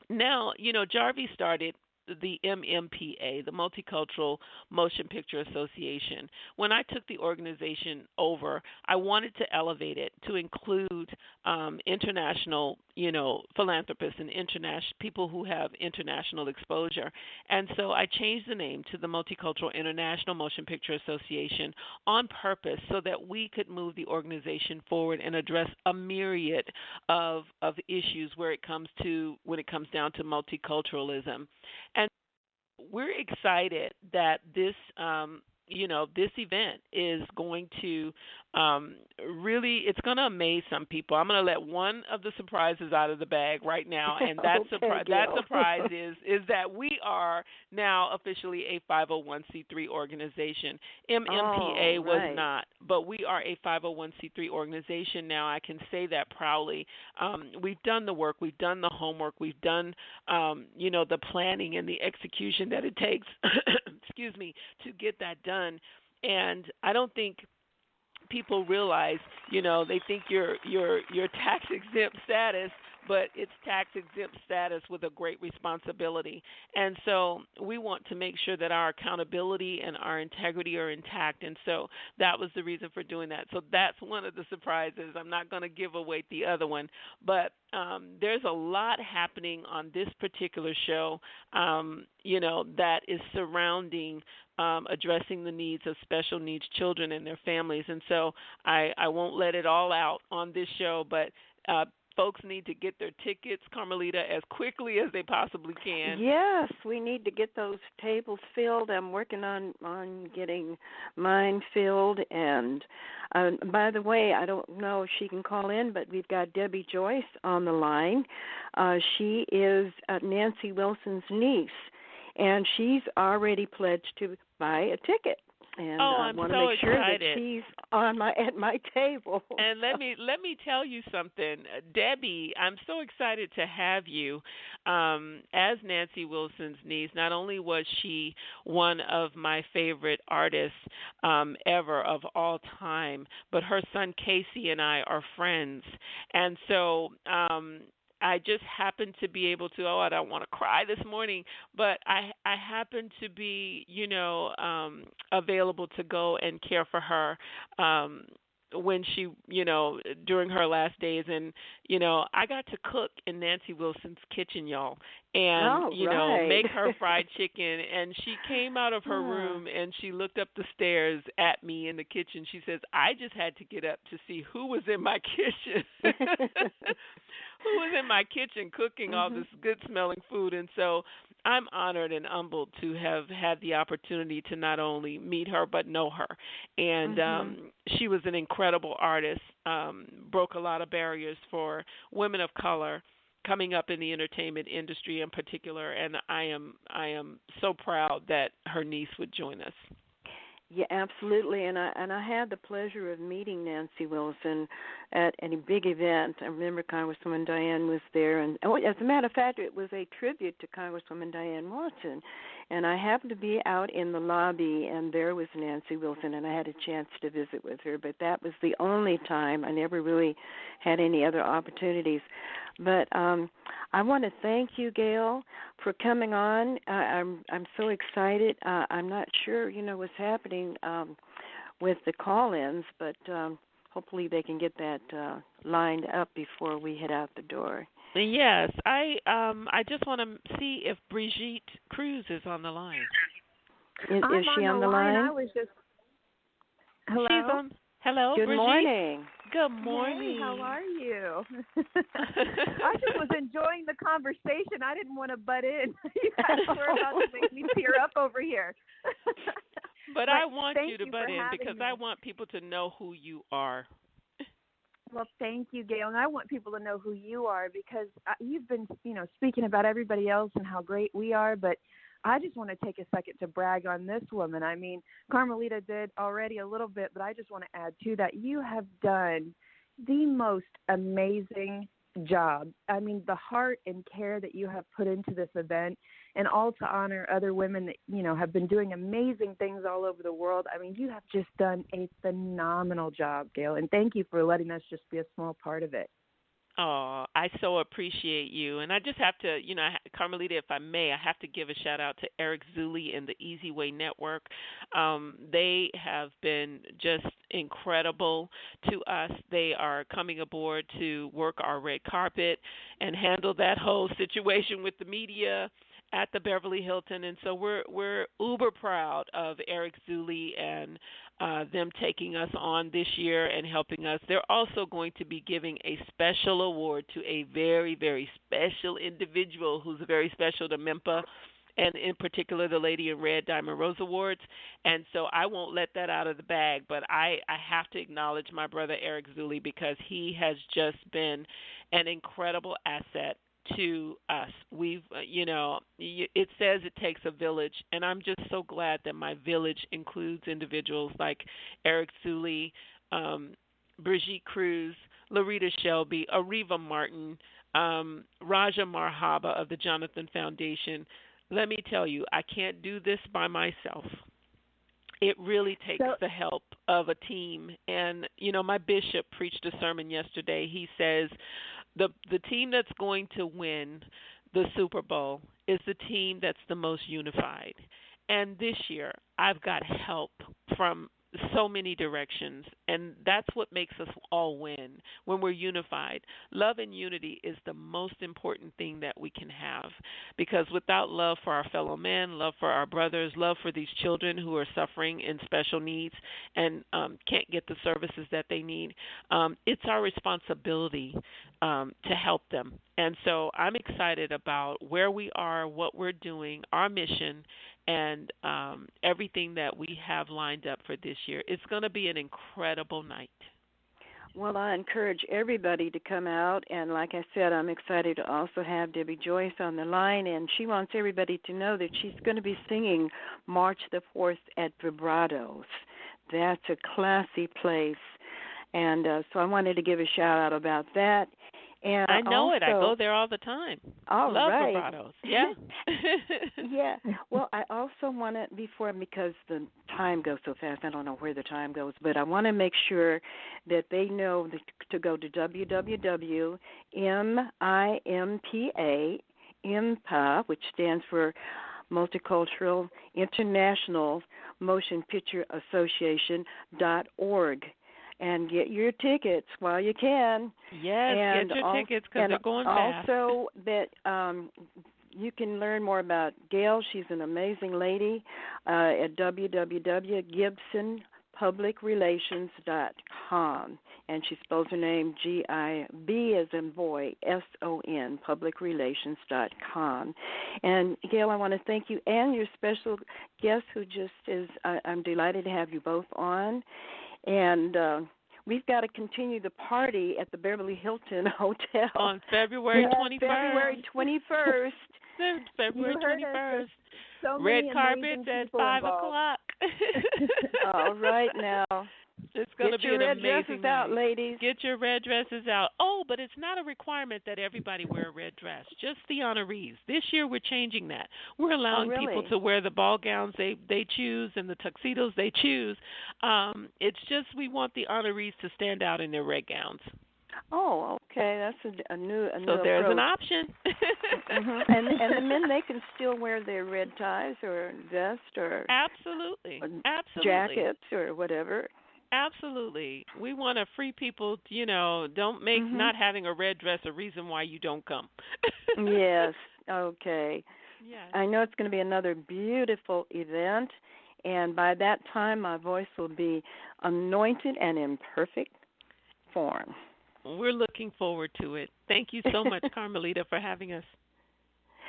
Now, Jarvis started the MMPA, the Multicultural Motion Picture Association. When I took the organization over, I wanted to elevate it to include international, philanthropists and people who have international exposure. And so I changed the name to the Multicultural International Motion Picture Association on purpose so that we could move the organization forward and address a myriad of issues when it comes down to multiculturalism. And we're excited that this event is going to it's going to amaze some people. I'm going to let one of the surprises out of the bag right now, and that surprise is that we are now officially a 501c3 organization. MMPA was not, but we are a 501c3 organization now. I can say that proudly. We've done the work, we've done the homework, we've done the planning and the execution that it takes, to get that done. And I don't think people realize, they think your tax exempt status, but it's tax exempt status with a great responsibility. And so we want to make sure that our accountability and our integrity are intact. And so that was the reason for doing that. So that's one of the surprises. I'm not going to give away the other one, but there's a lot happening on this particular show, that is surrounding addressing the needs of special needs children and their families. And so I won't let it all out on this show, but folks need to get their tickets, Carmelita, as quickly as they possibly can. Yes, we need to get those tables filled. I'm working on getting mine filled. And by the way, I don't know if she can call in, but we've got Debbie Joyce on the line. She is Nancy Wilson's niece, and she's already pledged to buy a ticket. And I want to make sure that she's at my table. And let me tell you something, Debbie. I'm so excited to have you as Nancy Wilson's niece. Not only was she one of my favorite artists ever of all time, but her son Casey and I are friends, and so. I just happened to be able to, I don't want to cry this morning, but I happened to be, available to go and care for her when she, during her last days. And, I got to cook in Nancy Wilson's kitchen, y'all, and, make her fried chicken. And she came out of her room and she looked up the stairs at me in the kitchen. She says, I just had to get up to see who was in my kitchen. Who was in my kitchen cooking all this good-smelling food. And so I'm honored and humbled to have had the opportunity to not only meet her but know her. And she was an incredible artist, broke a lot of barriers for women of color coming up in the entertainment industry in particular. And I am so proud that her niece would join us. Yeah, absolutely, and I had the pleasure of meeting Nancy Wilson at a big event. I remember Congresswoman Diane was there, and as a matter of fact, it was a tribute to Congresswoman Diane Watson. And I happened to be out in the lobby, and there was Nancy Wilson, and I had a chance to visit with her. But that was the only time. I never really had any other opportunities. But I want to thank you, Gail, for coming on. I'm so excited. I'm not sure, what's happening with the call-ins, but hopefully they can get that lined up before we head out the door. Yes, I just want to see if Brigitte Cruz is on the line. Is she on the line? I was just. Hello. She's on. Hello, Good Brigitte. morning. Good morning. Hey, how are you? I just was enjoying the conversation. I didn't want to butt in. You guys were about to make me tear up over here. But I want you to you butt in because me. I want people to know who you are. Well, thank you, Gail. And I want people to know who you are because you've been, speaking about everybody else and how great we are, but I just want to take a second to brag on this woman. I mean, Carmelita did already a little bit, but I just want to add to that. You have done the most amazing job. I mean, the heart and care that you have put into this event, and all to honor other women that, have been doing amazing things all over the world. I mean, you have just done a phenomenal job, Gail, and thank you for letting us just be a small part of it. Oh, I so appreciate you. And I just have to, Carmelita, if I may, I have to give a shout out to Eric Zuley and the Easy Way Network. They have been just incredible to us. They are coming aboard to work our red carpet and handle that whole situation with the media at the Beverly Hilton, and so we're uber proud of Eric Zuley and them taking us on this year and helping us. They're also going to be giving a special award to a very, very special individual who's very special to MEMPA, and in particular the Lady in Red Diamond Rose Awards. And so I won't let that out of the bag, but I have to acknowledge my brother Eric Zuley because he has just been an incredible asset to us. We've, it says it takes a village, and I'm just so glad that my village includes individuals like Eric Zuley, Brigitte Cruz, Larita Shelby, Ariva Martin, Raja Marhaba of the Jonathan Foundation. Let me tell you, I can't do this by myself. It really takes the help of a team. And, my bishop preached a sermon yesterday. He says, the team that's going to win the Super Bowl is the team that's the most unified. And this year, I've got help from so many directions, and that's what makes us all win when we're unified. Love and unity is the most important thing that we can have, because without love for our fellow men, love for our brothers, love for these children who are suffering in special needs and can't get the services that they need, it's our responsibility to help them. And so I'm excited about where we are, what we're doing, our mission, and everything that we have lined up for this year. It's going to be an incredible night. Well, I encourage everybody to come out, and like I said, I'm excited to also have Debbie Joyce on the line, and she wants everybody to know that she's going to be singing March the 4th at Vibratos. That's a classy place, and so I wanted to give a shout-out about that. And I know also, it. I go there all the time. All Love right. Vibratos. Yeah. Yeah. Well, I also want to, because the time goes so fast, I don't know where the time goes, but I want to make sure that they know to go to www.MIMPA, which stands for Multicultural International Motion Picture Association.org. And get your tickets while you can. Yes, and get your tickets because they're going fast. Also, that you can learn more about Gail. She's an amazing lady at www.gibsonpublicrelations.com. And she spells her name G-I-B as in boy, S-O-N, publicrelations.com. And, Gail, I want to thank you and your special guest who just is, I'm delighted to have you both on. And we've got to continue the party at the Beverly Hilton Hotel. On February 21st. February 21st. February 21st. So Red carpet at 5 o'clock. All right now. It's going to be an amazing night. Get your red dresses out, ladies. Get your red dresses out. Oh, but it's not a requirement that everybody wear a red dress, just the honorees. This year we're changing that. We're allowing people to wear the ball gowns they choose and the tuxedos they choose. It's just we want the honorees to stand out in their red gowns. Oh, okay. That's a new So there's approach. an option. Mm-hmm. And the men, they can still wear their red ties or vest or Absolutely. jackets or whatever. Absolutely. We want to free people, don't make not having a red dress a reason why you don't come. Yes. Okay. Yes. I know it's going to be another beautiful event, and by that time my voice will be anointed and in perfect form. We're looking forward to it. Thank you so much, Carmelita, for having us.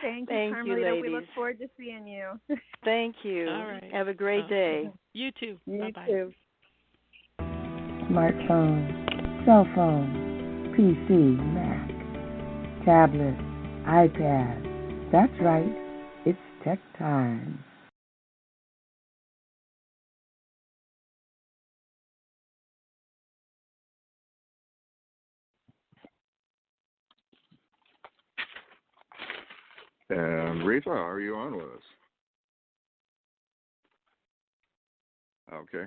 Thank you, Carmelita. Ladies. We look forward to seeing you. Thank you. All right. Have a great day. You too. You Bye-bye. too. Smartphone, cell phone, PC, Mac, tablet, iPad. That's right. It's tech time. And Rita, are you on with us? Okay.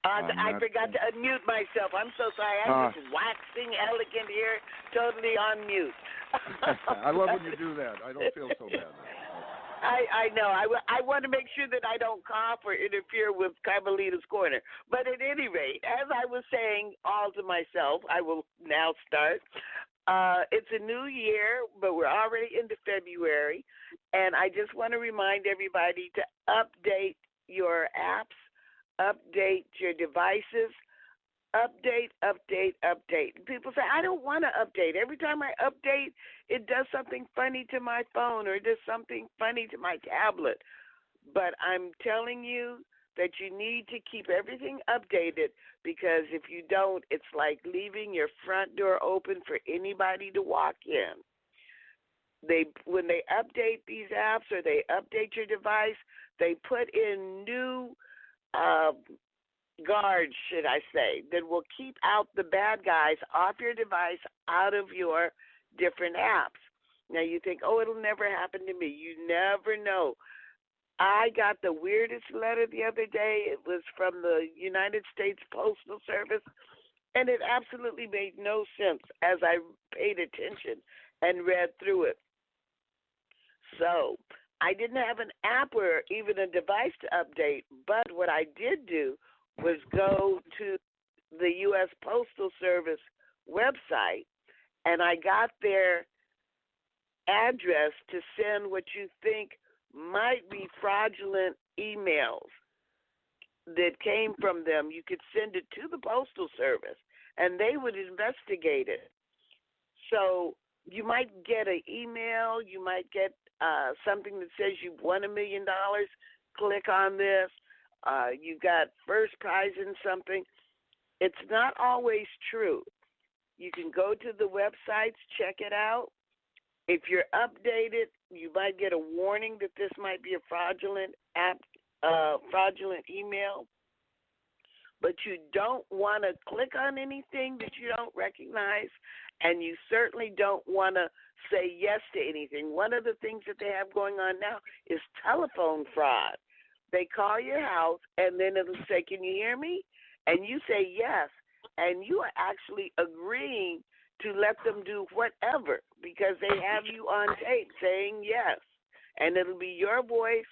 I forgot to unmute myself. I'm so sorry. I'm just waxing elegant here, totally on mute. I love when you do that. I don't feel so bad. I know. I want to make sure that I don't cough or interfere with Carmelita's Corner. But at any rate, as I was saying all to myself, I will now start. It's a new year, but we're already into February, and I just want to remind everybody to update your apps, update your devices, update. People say, I don't want to update. Every time I update, it does something funny to my phone or it does something funny to my tablet. But I'm telling you that you need to keep everything updated, because if you don't, it's like leaving your front door open for anybody to walk in. When they update these apps or they update your device, they put in new guards, should I say, that will keep out the bad guys off your device, out of your different apps. Now you think, oh, it'll never happen to me. You never know. I got the weirdest letter the other day. It was from the United States Postal Service, and it absolutely made no sense as I paid attention and read through it. So I didn't have an app or even a device to update, but what I did do was go to the U.S. Postal Service website, and I got their address to send what you think might be fraudulent emails that came from them. You could send it to the Postal Service, and they would investigate it. So you might get an email, you might get something that says you've won $1 million, click on this, you got first prize in something. It's not always true. You can go to the websites, check it out. If you're updated, you might get a warning that this might be a fraudulent fraudulent email. But you don't want to click on anything that you don't recognize, and you certainly don't want to say yes to anything. One of the things that they have going on now is telephone fraud. They call your house, and then it'll say, can you hear me? And you say yes, and you are actually agreeing to let them do whatever because they have you on tape saying yes. And it'll be your voice,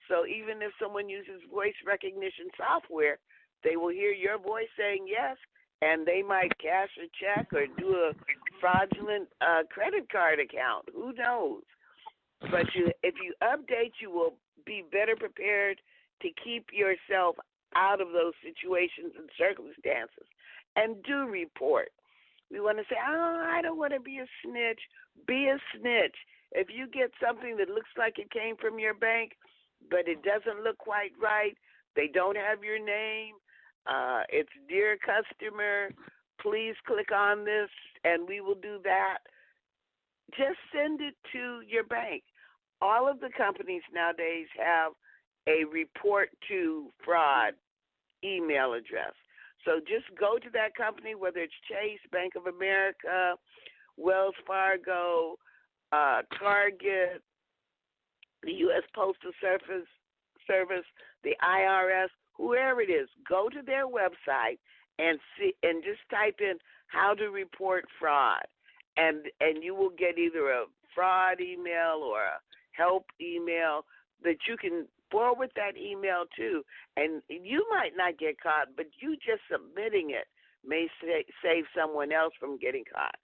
so even if someone uses voice recognition software, they will hear your voice saying yes, and they might cash a check or do a fraudulent credit card account. Who knows? But if you update, you will be better prepared to keep yourself out of those situations and circumstances. And do report. We want to say, oh, I don't want to be a snitch. Be a snitch. If you get something that looks like it came from your bank, but it doesn't look quite right, they don't have your name, it's dear customer, please click on this, and we will do that. Just send it to your bank. All of the companies nowadays have a report to fraud email address. So just go to that company, whether it's Chase, Bank of America, Wells Fargo, Target, the U.S. Postal Service, the IRS, whoever it is, go to their website and see, and just type in how to report fraud, and you will get either a fraud email or a help email. that you can forward that email to, and you might not get caught, but you just submitting it may save someone else from getting caught.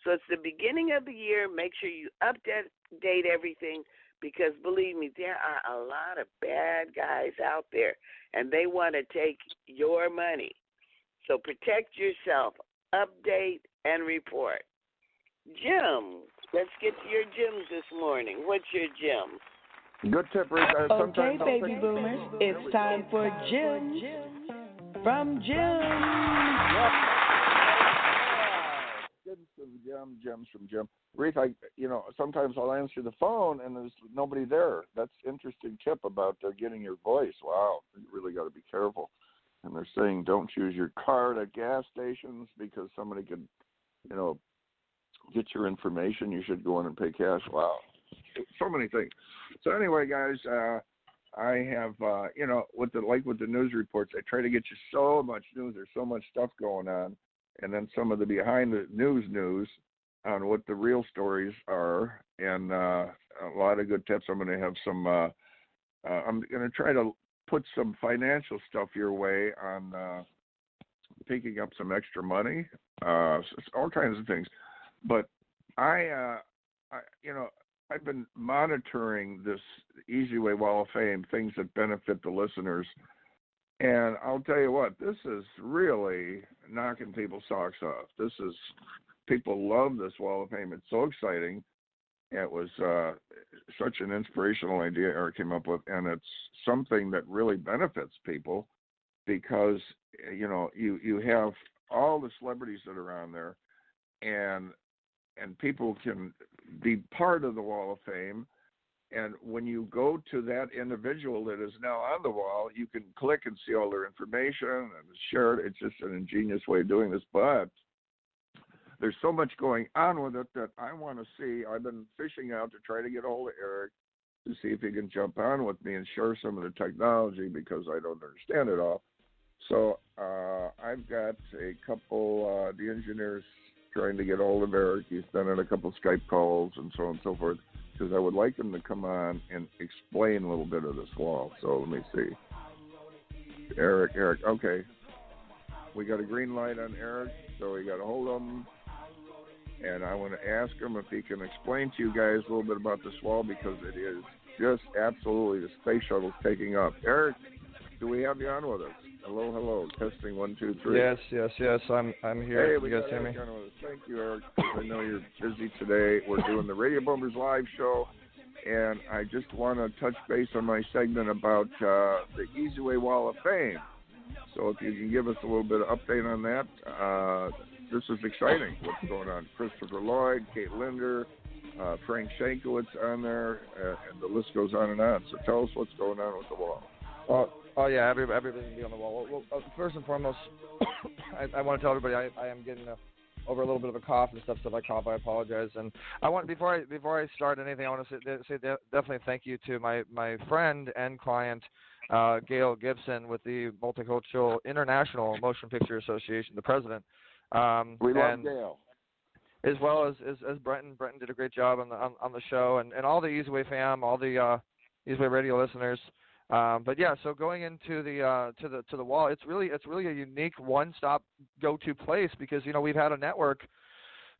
So it's the beginning of the year. Make sure you update everything, because believe me, there are a lot of bad guys out there, and they want to take your money. So protect yourself, update, and report. Jim, let's get to your gems this morning. What's your gem? Good tip, Rick. Okay, baby boomers, it's time for gems from Jim. Gems from Jim. Ruth, sometimes I'll answer the phone and there's nobody there. That's interesting tip about getting your voice. Wow, you really got to be careful. And they're saying don't use your card at gas stations because somebody could, get your information. You should go in and pay cash. Wow, so many things. So anyway, guys, I have, with the news reports, I try to get you so much news. There's so much stuff going on. And then some of the behind the news on what the real stories are, and a lot of good tips. I'm going to have some. I'm going to try to put some financial stuff your way on picking up some extra money, all kinds of things. But I've been monitoring this Easy Way Wall of Fame, things that benefit the listeners. And I'll tell you what, this is really knocking people's socks off. People love this Wall of Fame. It's so exciting. It was such an inspirational idea Eric came up with, and it's something that really benefits people because, you have all the celebrities that are on there, and people can be part of the Wall of Fame. And when you go to that individual that is now on the wall, you can click and see all their information and share it. It's just an ingenious way of doing this. But there's so much going on with it that I want to see. I've been fishing out to try to get a hold of Eric to see if he can jump on with me and share some of the technology because I don't understand it all. So I've got a couple, the engineers trying to get a hold of Eric. He's been on a couple Skype calls and so on and so forth, because I would like him to come on and explain a little bit of this wall. So let me see. Eric, okay. We got a green light on Eric, so we got a hold of him. And I want to ask him if he can explain to you guys a little bit about this wall, because it is just absolutely, the space shuttle's taking up. Eric, do we have you on with us? Hello. Testing 1, 2, 3. Yes. I'm here. Hey, you guys hear me? Thank you, Eric. I know you're busy today. We're doing the Radio Boomers live show, and I just want to touch base on my segment about the Easy Way Wall of Fame. So if you can give us a little bit of update on that, this is exciting. What's going on? Christopher Lloyd, Kate Linder, Frank Shankowitz on there, and the list goes on and on. So tell us what's going on with the wall. Oh yeah, everybody can be on the wall. Well, first and foremost, I want to tell everybody I am getting over a little bit of a cough and stuff. So if I cough, I apologize. And I want before I start anything, I want to say definitely thank you to my friend and client, GAIL Gibson, with the Multicultural International Motion Picture Association, the president. We love GAIL. As well as Brenton. Brenton did a great job on the show, and all the Easy Way fam, all the Easy Way radio listeners. But yeah, so going into the to the wall, it's really a unique one-stop go-to place because we've had a network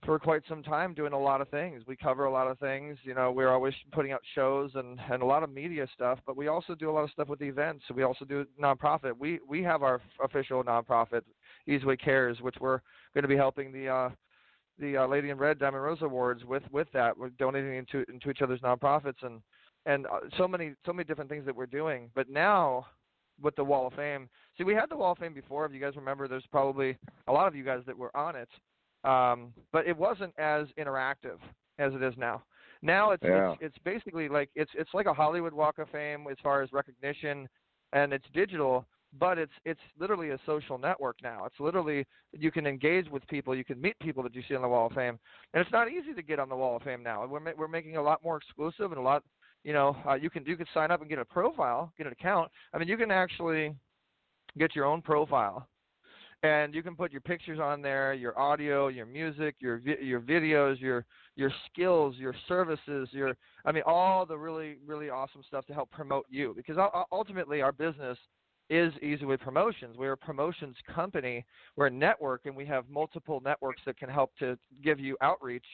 for quite some time doing a lot of things. We cover a lot of things. We're always putting out shows and a lot of media stuff, but we also do a lot of stuff with the events. So we also do nonprofit. We have our official nonprofit, Easy Way Cares, which we're going to be helping the Lady in Red Diamond Rose Awards with that. We're donating into each other's nonprofits and so many different things that we're doing. But now with the Wall of Fame, see, we had the Wall of Fame before. If you guys remember, there's probably a lot of you guys that were on it, but it wasn't as interactive as it is now. Now it's basically like it's like a Hollywood Walk of Fame as far as recognition, and it's digital. But it's literally a social network now. It's literally, you can engage with people, you can meet people that you see on the Wall of Fame, and it's not easy to get on the Wall of Fame now. We're making it a lot more exclusive and a lot. You can sign up and get a profile, get an account. I mean, you can actually get your own profile, And you can put your pictures on there, your audio, your music, your videos, your skills, your services, all the really, really awesome stuff to help promote you. Because ultimately our business is Easyway Promotions. We're a promotions company. We're a network, and we have multiple networks that can help to give you outreach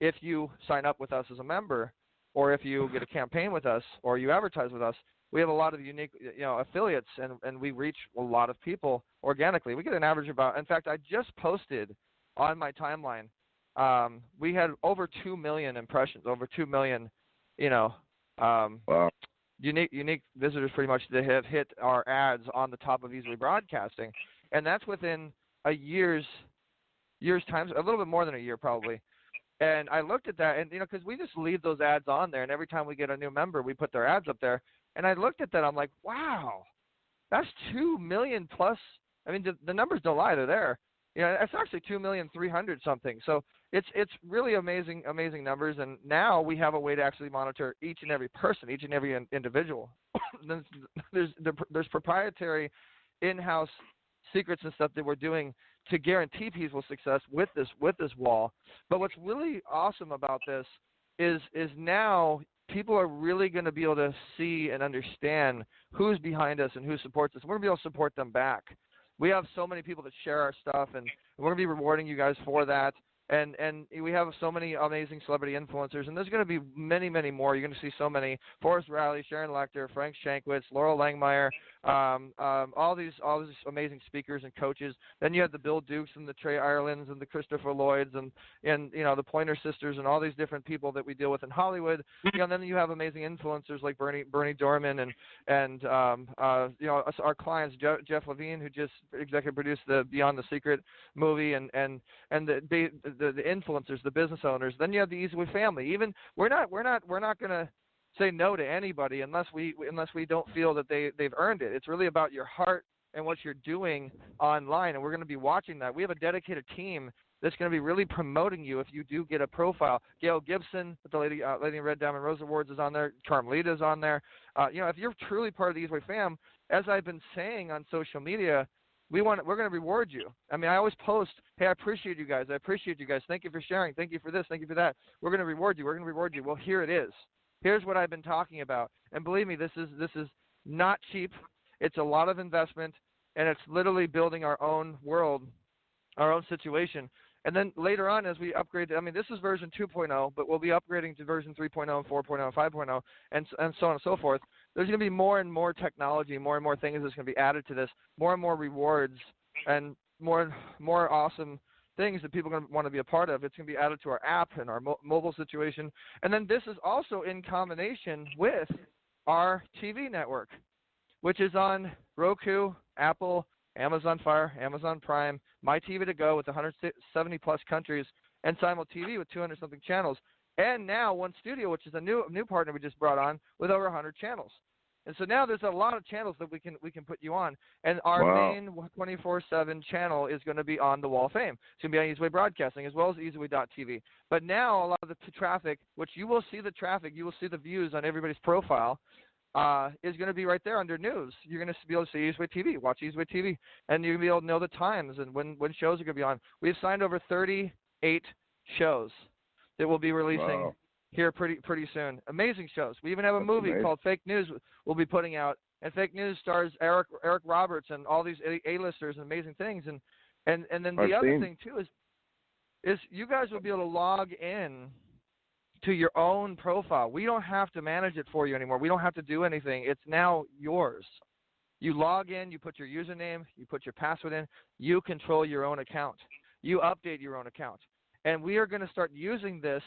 if you sign up with us as a member, or if you get a campaign with us, or you advertise with us. We have a lot of unique, affiliates, and we reach a lot of people organically. We get an average in fact, I just posted on my timeline, we had over 2 million impressions, over 2 million, wow. unique visitors pretty much that have hit our ads on the top of Easyway Broadcasting. And that's within a year's time, a little bit more than a year probably. And I looked at that, and, because we just leave those ads on there, and every time we get a new member, we put their ads up there. And I looked at that, I'm like, wow, that's 2 million plus. I mean, the numbers don't lie, they're there. It's actually 2,300,000 something. So it's really amazing numbers. And now we have a way to actually monitor each and every person, each and every individual. There's proprietary in-house secrets and stuff that we're doing to guarantee people's success with this wall. But what's really awesome about this is now people are really going to be able to see and understand who's behind us and who supports us. We're going to be able to support them back. We have so many people that share our stuff, and we're going to be rewarding you guys for that. And we have so many amazing celebrity influencers, and there's going to be many, many more. You're going to see so many: Forrest Riley, Sharon Lecter, Frank Shankwitz, Laurel Langmeyer, all these amazing speakers and coaches. Then you have the Bill Dukes and the Trey Irelands and the Christopher Lloyds and the Pointer Sisters and all these different people that we deal with in Hollywood. And then you have amazing influencers like Bernie Dorman and our clients, Jeff Levine, who just executive produced the Beyond the Secret movie, and the influencers, the business owners. Then you have the Easyway family. Even we're not going to say no to anybody unless we don't feel that they've earned it. It's really about your heart and what you're doing online, and we're going to be watching that. We have a dedicated team that's going to be really promoting you if you do get a profile. GAIL Gibson, with the Lady in Red Diamond Rose Awards, is on there. Carmelita is on there. If you're truly part of the Easyway fam, as I've been saying on social media, we're going to reward you. I mean, I always post, hey, I appreciate you guys. Thank you for sharing. Thank you for this. Thank you for that. We're going to reward you. Well, here it is. Here's what I've been talking about. And believe me, this is not cheap. It's a lot of investment, and it's literally building our own world, our own situation. And then later on, as we upgrade, this is version 2.0, but we'll be upgrading to version 3.0 and 4.0 and 5.0 and so on and so forth. There's going to be more and more technology, more and more things that's going to be added to this, more and more rewards, and more awesome things that people are going to want to be a part of. It's going to be added to our app and our mobile situation. And then this is also in combination with our TV network, which is on Roku, Apple, Amazon Fire, Amazon Prime, My TV to Go with 170 plus countries, and Simul TV with 200 something channels. And now One Studio, which is a new partner we just brought on with over 100 channels. And so now there's a lot of channels that we can put you on. And our main 24/7 channel is going to be on the Wall of Fame. It's going to be on Easyway Broadcasting as well as Easyway.tv. But now a lot of the traffic, which you will see the traffic, you will see the views on everybody's profile, is going to be right there under news. You're going to be able to see Easyway TV, watch Easyway TV, and you're going to be able to know the times and when shows are going to be on. We've signed over 38 shows that we'll be releasing here pretty soon. Amazing shows. We even have a movie called Fake News we'll be putting out, and Fake News stars Eric Roberts and all these A-listers and amazing things. And then the other thing too is you guys will be able to log in to your own profile. We don't have to manage it for you anymore. We don't have to do anything. It's now yours. You log in, you put your username, you put your password in, you control your own account. You update your own account. And we are going to start using this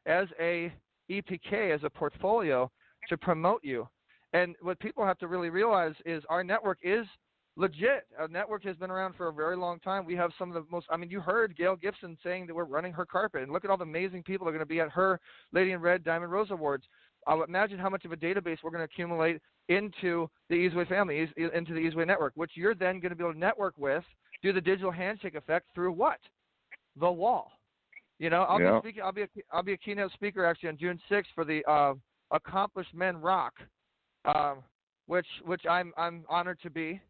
as a EPK, as a portfolio to promote you. And what people have to really realize is our network is legit. Our network has been around for a very long time. We have some of the most, you heard GAIL Gibson saying that we're running her carpet. And look at all the amazing people that are going to be at her Lady in Red Diamond Rose Awards. Imagine how much of a database we're going to accumulate into the Easyway family, into the Easyway network, which you're then going to be able to network with, do the digital handshake effect through what? The wall. I'll be a keynote speaker actually on June 6th for the Accomplished Men Rock, which I'm honored to be.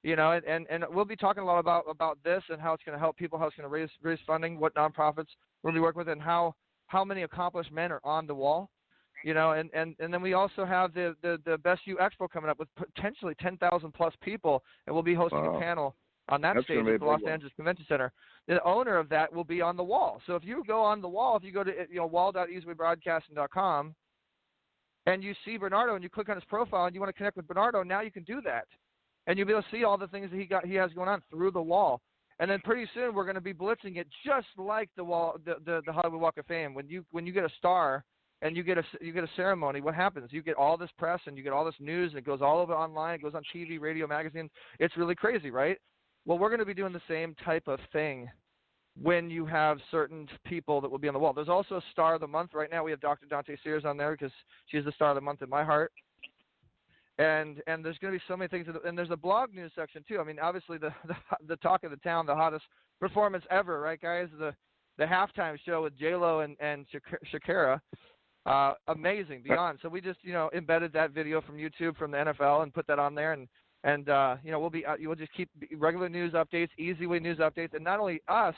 and we'll be talking a lot about this and how it's going to help people, how it's going to raise funding, what nonprofits we'll be working with, and how many accomplished men are on the wall. And then we also have the Best You Expo coming up with potentially 10,000 plus people, and we'll be hosting a panel on that stage at the Los Angeles Convention Center. The owner of that will be on the wall. So if you go on the wall, if you go to wall.easywaybroadcasting.com and you see Bernardo and you click on his profile and you want to connect with Bernardo, now you can do that, and you'll be able to see all the things that he has going on through the wall. And then pretty soon we're going to be blitzing it just like the wall, the Hollywood Walk of Fame. When you get a star and you get a ceremony, what happens? You get all this press and you get all this news, and it goes all over online. It goes on TV, radio, magazine. It's really crazy, right? Well, we're going to be doing the same type of thing when you have certain people that will be on the wall. There's also a Star of the Month. Right now we have Dr. Dante Sears on there because she's the Star of the Month in my heart. And there's going to be so many things. And there's a blog news section, too. I mean, obviously the talk of the town, the hottest performance ever, right, guys? The halftime show with J-Lo and Shakira. Amazing, beyond. So we just, embedded that video from YouTube from the NFL and put that on there. And we'll just keep regular news updates, Easy Way news updates, and not only us,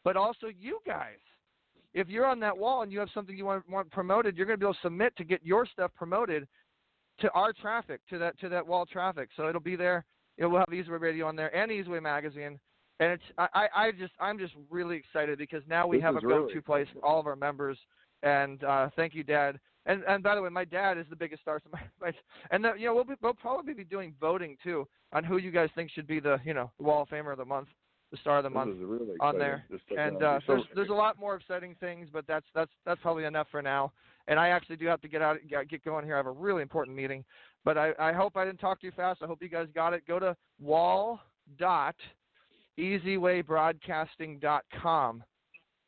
but also you guys. If you're on that wall and you have something you want promoted, you're going to be able to submit to get your stuff promoted to our traffic, to that wall traffic. So it'll be there. We'll have Easy Way Radio on there and Easy Way Magazine. And I'm just really excited because now we have a go-to place for all of our members. And thank you, Dad. And by the way, my dad is the biggest star. We'll probably be doing voting too on who you guys think should be the Wall of Famer of the month, the Star of the Month really on there. And there's a lot more exciting things, but that's probably enough for now. And I actually do have to get going here. I have a really important meeting, but I hope I didn't talk too fast. I hope you guys got it. Go to wall.easywaybroadcasting.com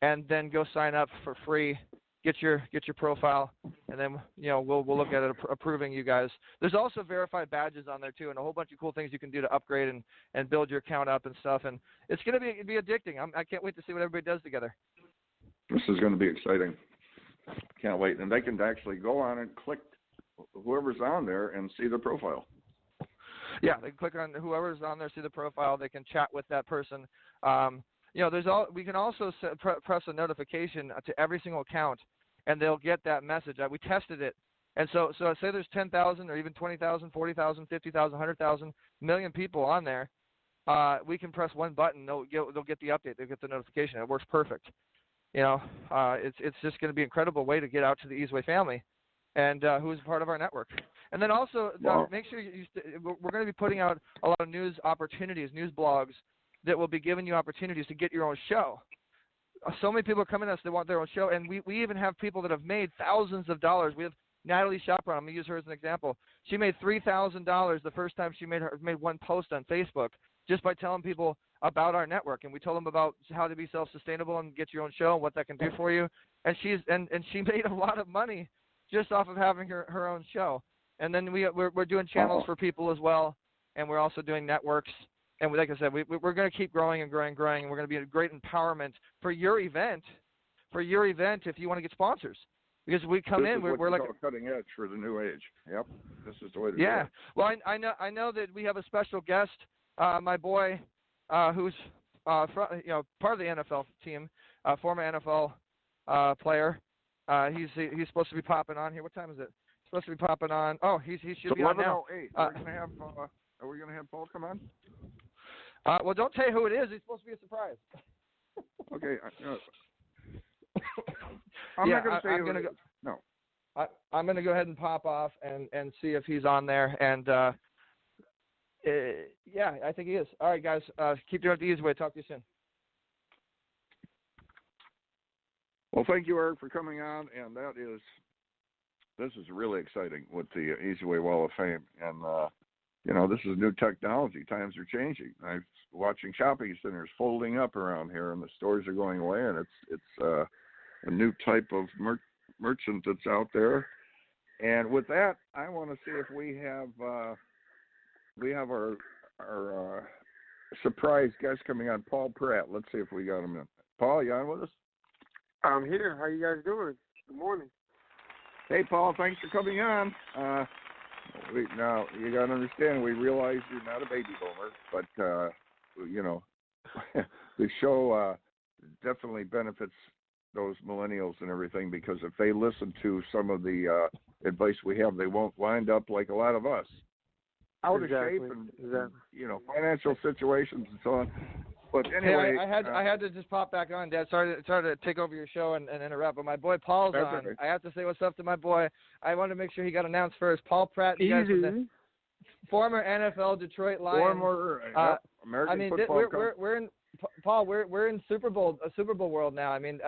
and then go sign up for free. Get your profile, and then we'll look at it approving you guys. There's also verified badges on there too, and a whole bunch of cool things you can do to upgrade and build your account up and stuff. And it's going to be addicting. I can't wait to see what everybody does together. This is going to be exciting. Can't wait. And they can actually go on and click whoever's on there and see the profile. Yeah, they can click on whoever's on there, see the profile. They can chat with that person. We can also press a notification to every single account, and they'll get that message. We tested it. And so say there's 10,000 or even 20,000, 40,000, 50,000, 100,000, million people on there. We can press one button. They'll get the update. They'll get the notification. It works perfect. It's just going to be an incredible way to get out to the Easy Way family, and who is part of our network. And then also make sure we're going to be putting out a lot of news opportunities, news blogs that will be giving you opportunities to get your own show. So many people are coming to us, they want their own show, and we even have people that have made thousands of dollars. We have Natalie Chaperon. I'm going to use her as an example. She made $3,000 the first time she made one post on Facebook just by telling people about our network, and we told them about how to be self-sustainable and get your own show and what that can do for you. And she made a lot of money just off of having her own show. And then we're doing channels for people as well, and we're also doing networks. And like I said, we're going to keep growing and growing and growing, and we're going to be a great empowerment for your event. If you want to get sponsors, because we come in, we're like cutting edge for the new age. Yep, this is the way to do it. Yeah, well, I know that we have a special guest, my boy, who's part of the NFL team, former NFL player. He's supposed to be popping on here. What time is it? He's supposed to be popping on. Oh, he should be on now. 11:08. Are we going to have Paul come on? Well, don't tell you who it is. It's supposed to be a surprise. Okay. I'm not going to say who it is. No. I'm going to go ahead and pop off and see if he's on there. And, yeah, I think he is. All right, guys. Keep doing it the easy way. Talk to you soon. Well, thank you, Eric, for coming on. And this is really exciting with the Easy Way Wall of Fame. And, this is new technology. Times are changing. I'm watching shopping centers folding up around here, and the stores are going away, and it's a new type of merchant that's out there. And with that, I want to see if we have our surprise guest coming on, Paul Pratt. Let's see if we got him in. Paul, you on with us? I'm here. How you guys doing? Good morning. Hey, Paul. Thanks for coming on. Now you got to understand. We realize you're not a baby boomer, but the show definitely benefits those millennials and everything, because if they listen to some of the advice we have, they won't wind up like a lot of us, out of shape and financial situations and so on. But anyway, hey, I had to just pop back on, Dad. Sorry to take over your show and interrupt, but my boy Paul's on. Okay. I have to say what's up to my boy. I wanted to make sure he got announced first. Paul Pratt, you guys from the former NFL Detroit Lions. Former American football. We're in Paul. We're in Super Bowl world now. I mean,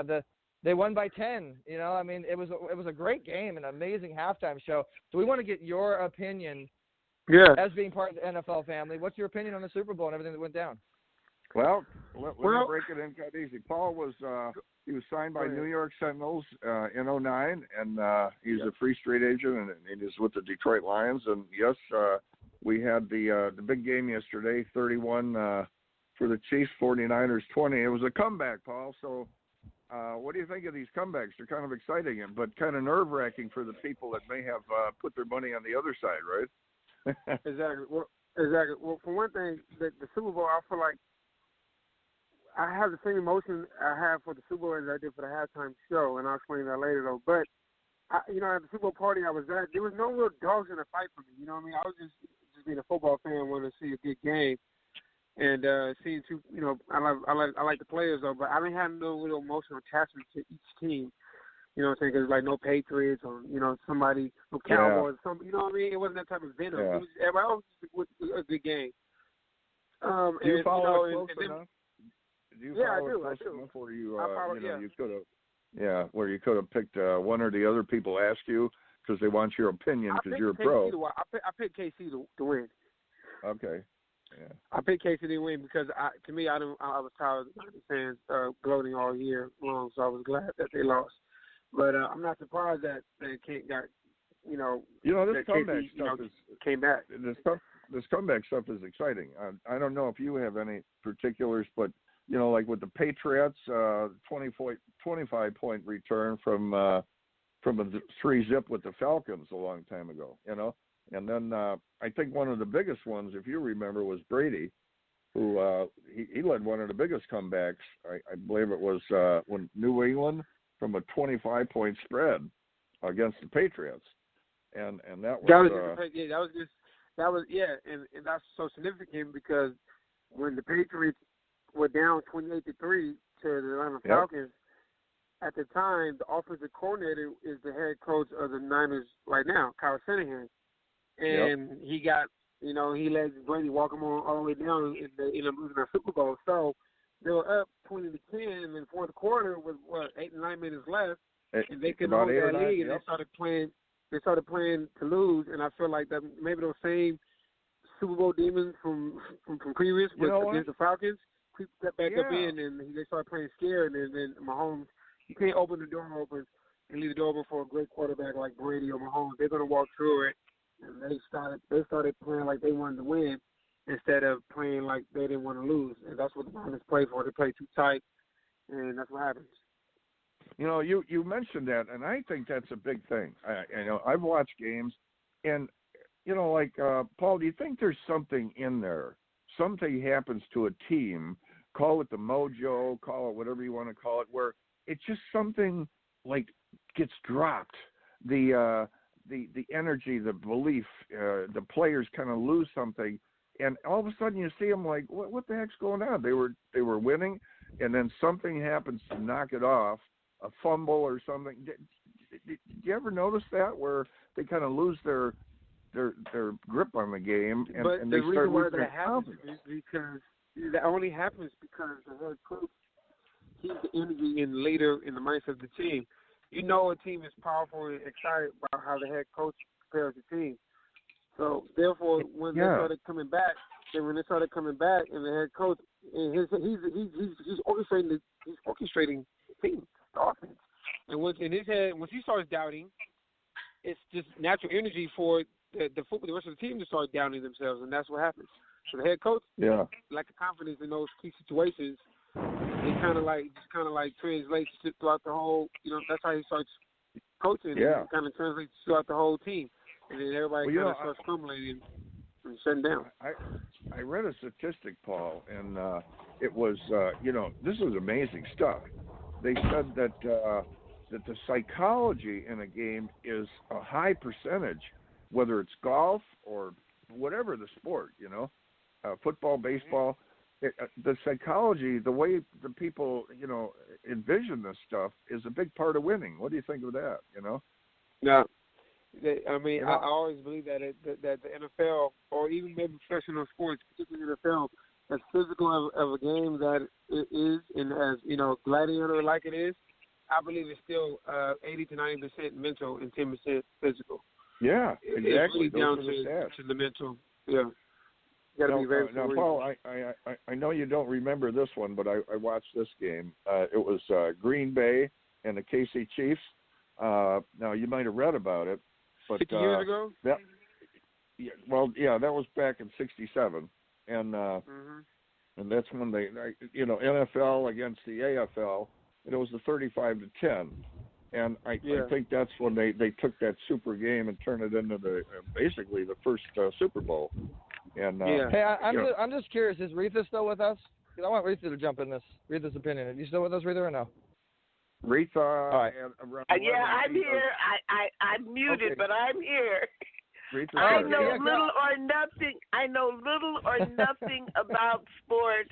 they won by 10. You know, I mean, it was a great game, an amazing halftime show. So we want to get your opinion. Yeah. As being part of the NFL family, what's your opinion on the Super Bowl and everything that went down? Well, let me break it in kind of easy. Paul was he was signed by New York Sentinels in 2009, and he's a free straight agent, and he's with the Detroit Lions. And yes, we had the big game yesterday, 31 for the Chiefs, 49ers 20. It was a comeback, Paul. So what do you think of these comebacks? They're kind of exciting, but kind of nerve-wracking for the people that may have put their money on the other side, right? Exactly. Well, for one thing, the Super Bowl, I feel like I have the same emotion I have for the Super Bowl as I did for the halftime show, and I'll explain that later, though. But, at the Super Bowl party I was at, there was no real dogs in the fight for me. You know what I mean? I was just being a football fan, wanting to see a good game, and seeing two. I like the players though, but I didn't have no real emotional attachment to each team. You know what I'm saying? Because like no Patriots or somebody, no Cowboys, you know what I mean? It wasn't that type of venom. Yeah. It was everybody else was a good game. Do you follow it close enough? Do you follow it close enough where you could have, where you could have picked one or the other people ask you because they want your opinion because you're a pro. I picked KC to win. Okay. Yeah. I picked KC to win because I was tired of the fans gloating all year long, so I was glad that they lost. But I'm not surprised that they got this comeback stuff came back. This comeback stuff is exciting. I don't know if you have any particulars, but like with the Patriots, 25-point return from a 3-zip with the Falcons a long time ago, And then I think one of the biggest ones, if you remember, was Brady, who he led one of the biggest comebacks. I believe it was when New England from a 25-point spread against the Patriots, and that was and that's so significant because when the Patriots were down 28-3 to the Atlanta Falcons, at the time the offensive coordinator is the head coach of the Niners right now, Kyle Shanahan, and he got he let Brady walk him all the way down in losing their Super Bowl. So they were up 20-10 in the fourth quarter with 8 and 9 minutes left, and they couldn't hold that lead, and they started playing. They started playing to lose, and I feel like that maybe those same Super Bowl demons from previous against the Falcons creeped back up in, and they started playing scared. And then Mahomes, you can't open the door open and leave the door open for a great quarterback like Brady or Mahomes. They're going to walk through it, and they started playing like they wanted to win instead of playing like they didn't want to lose. And that's what the Niners play for. They play too tight, and that's what happens. You mentioned that, and I think that's a big thing. I've watched games, and Paul, do you think there's something in there? Something happens to a team, call it the mojo, call it whatever you want to call it, where it's just something like gets dropped. The energy, the belief, the players kind of lose something, and all of a sudden you see them like, what the heck's going on? They were winning, and then something happens to knock it off. A fumble or something. Did you ever notice that where they kind of lose their grip on the game and they start losing their confidence? Because that only happens because the head coach keeps the energy in later in the mindset of the team. A team is powerful and excited about how the head coach prepares the team. So therefore, when they started coming back, and the head coach, and he's orchestrating things. The offense, and once in his head, once he starts doubting, it's just natural energy for the rest of the team to start doubting themselves, and that's what happens. So the head coach, lack of confidence in those key situations, it kind of like translates throughout the whole. That's how he starts coaching. Yeah, kind of translates throughout the whole team. and then everybody kind of starts crumbling and shutting down. I read a statistic, Paul, and it was this is amazing stuff. They said that that the psychology in a game is a high percentage, whether it's golf or whatever the sport, football, baseball. The psychology, the way the people, envision this stuff is a big part of winning. What do you think of that, Yeah. I always believe that that the NFL, or even maybe professional sports, particularly NFL, as physical of a game that it is, and as gladiator like it is, I believe it's still 80 to 90% mental and 10% physical. Yeah, exactly. It's really down to the mental. Yeah. You got to be very. Now, Paul, I know you don't remember this one, but I watched this game. It was Green Bay and the KC Chiefs. Now you might have read about it. But, 50 years ago? That was back in '67, and that's when they, NFL against the AFL, and it was the 35-10, and I think that's when they took that super game and turned it into basically the first Super Bowl. And hey, I'm just curious, is Retha still with us? Because I want Retha to jump in this. Retha's opinion. Are you still with us, Retha, or no? Retha. All right. I'm here. I'm muted, but I'm here. Retha, I know little or nothing. I know little or nothing about sports.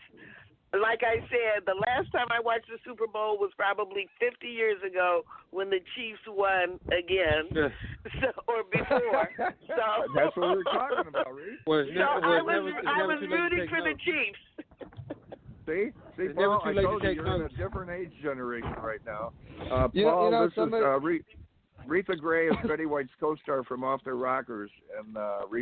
Like I said, the last time I watched the Super Bowl was probably 50 years ago when the Chiefs won again, or before. So that's what we're talking about, Reese. I was rooting for the Chiefs. See, Paul, I told you you're in a different age generation right now. Paul, this is Retha Gray is Betty White's co-star from Off Their Rockers, and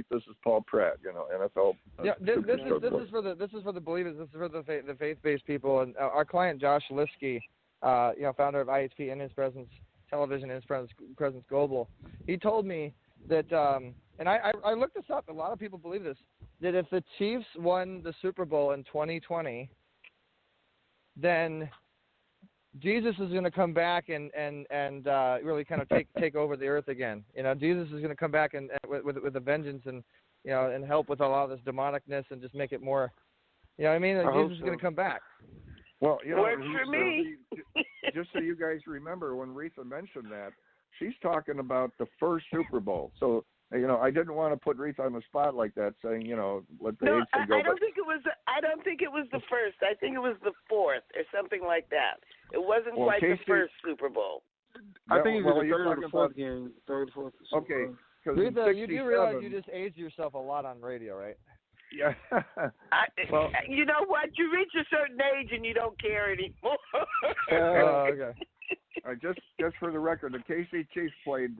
this is Paul Pratt, NFL. This is for the believers. This is for the faith-based people, and our client Josh Liskey, founder of IHP and His Presence Television and His Presence Global. He told me that, and I looked this up. A lot of people believe this. That if the Chiefs won the Super Bowl in 2020, then Jesus is going to come back and really kind of take over the earth again. Jesus is going to come back and with a vengeance and and help with a lot of this demonicness and just make it more. Jesus is going to come back. Well, works for me. Just so you guys remember, when Retha mentioned that, she's talking about the first Super Bowl. So I didn't want to put Retha on the spot like that, saying let the age thing go. I don't think it was the first. I think it was the fourth or something like that. It wasn't quite the first Super Bowl. I think it was the third or the fourth game. Third, fourth. Okay. Retha, you do realize you just aged yourself a lot on radio, right? Yeah. Well, you know what? You reach a certain age and you don't care anymore. Okay. Just for the record, the KC Chiefs played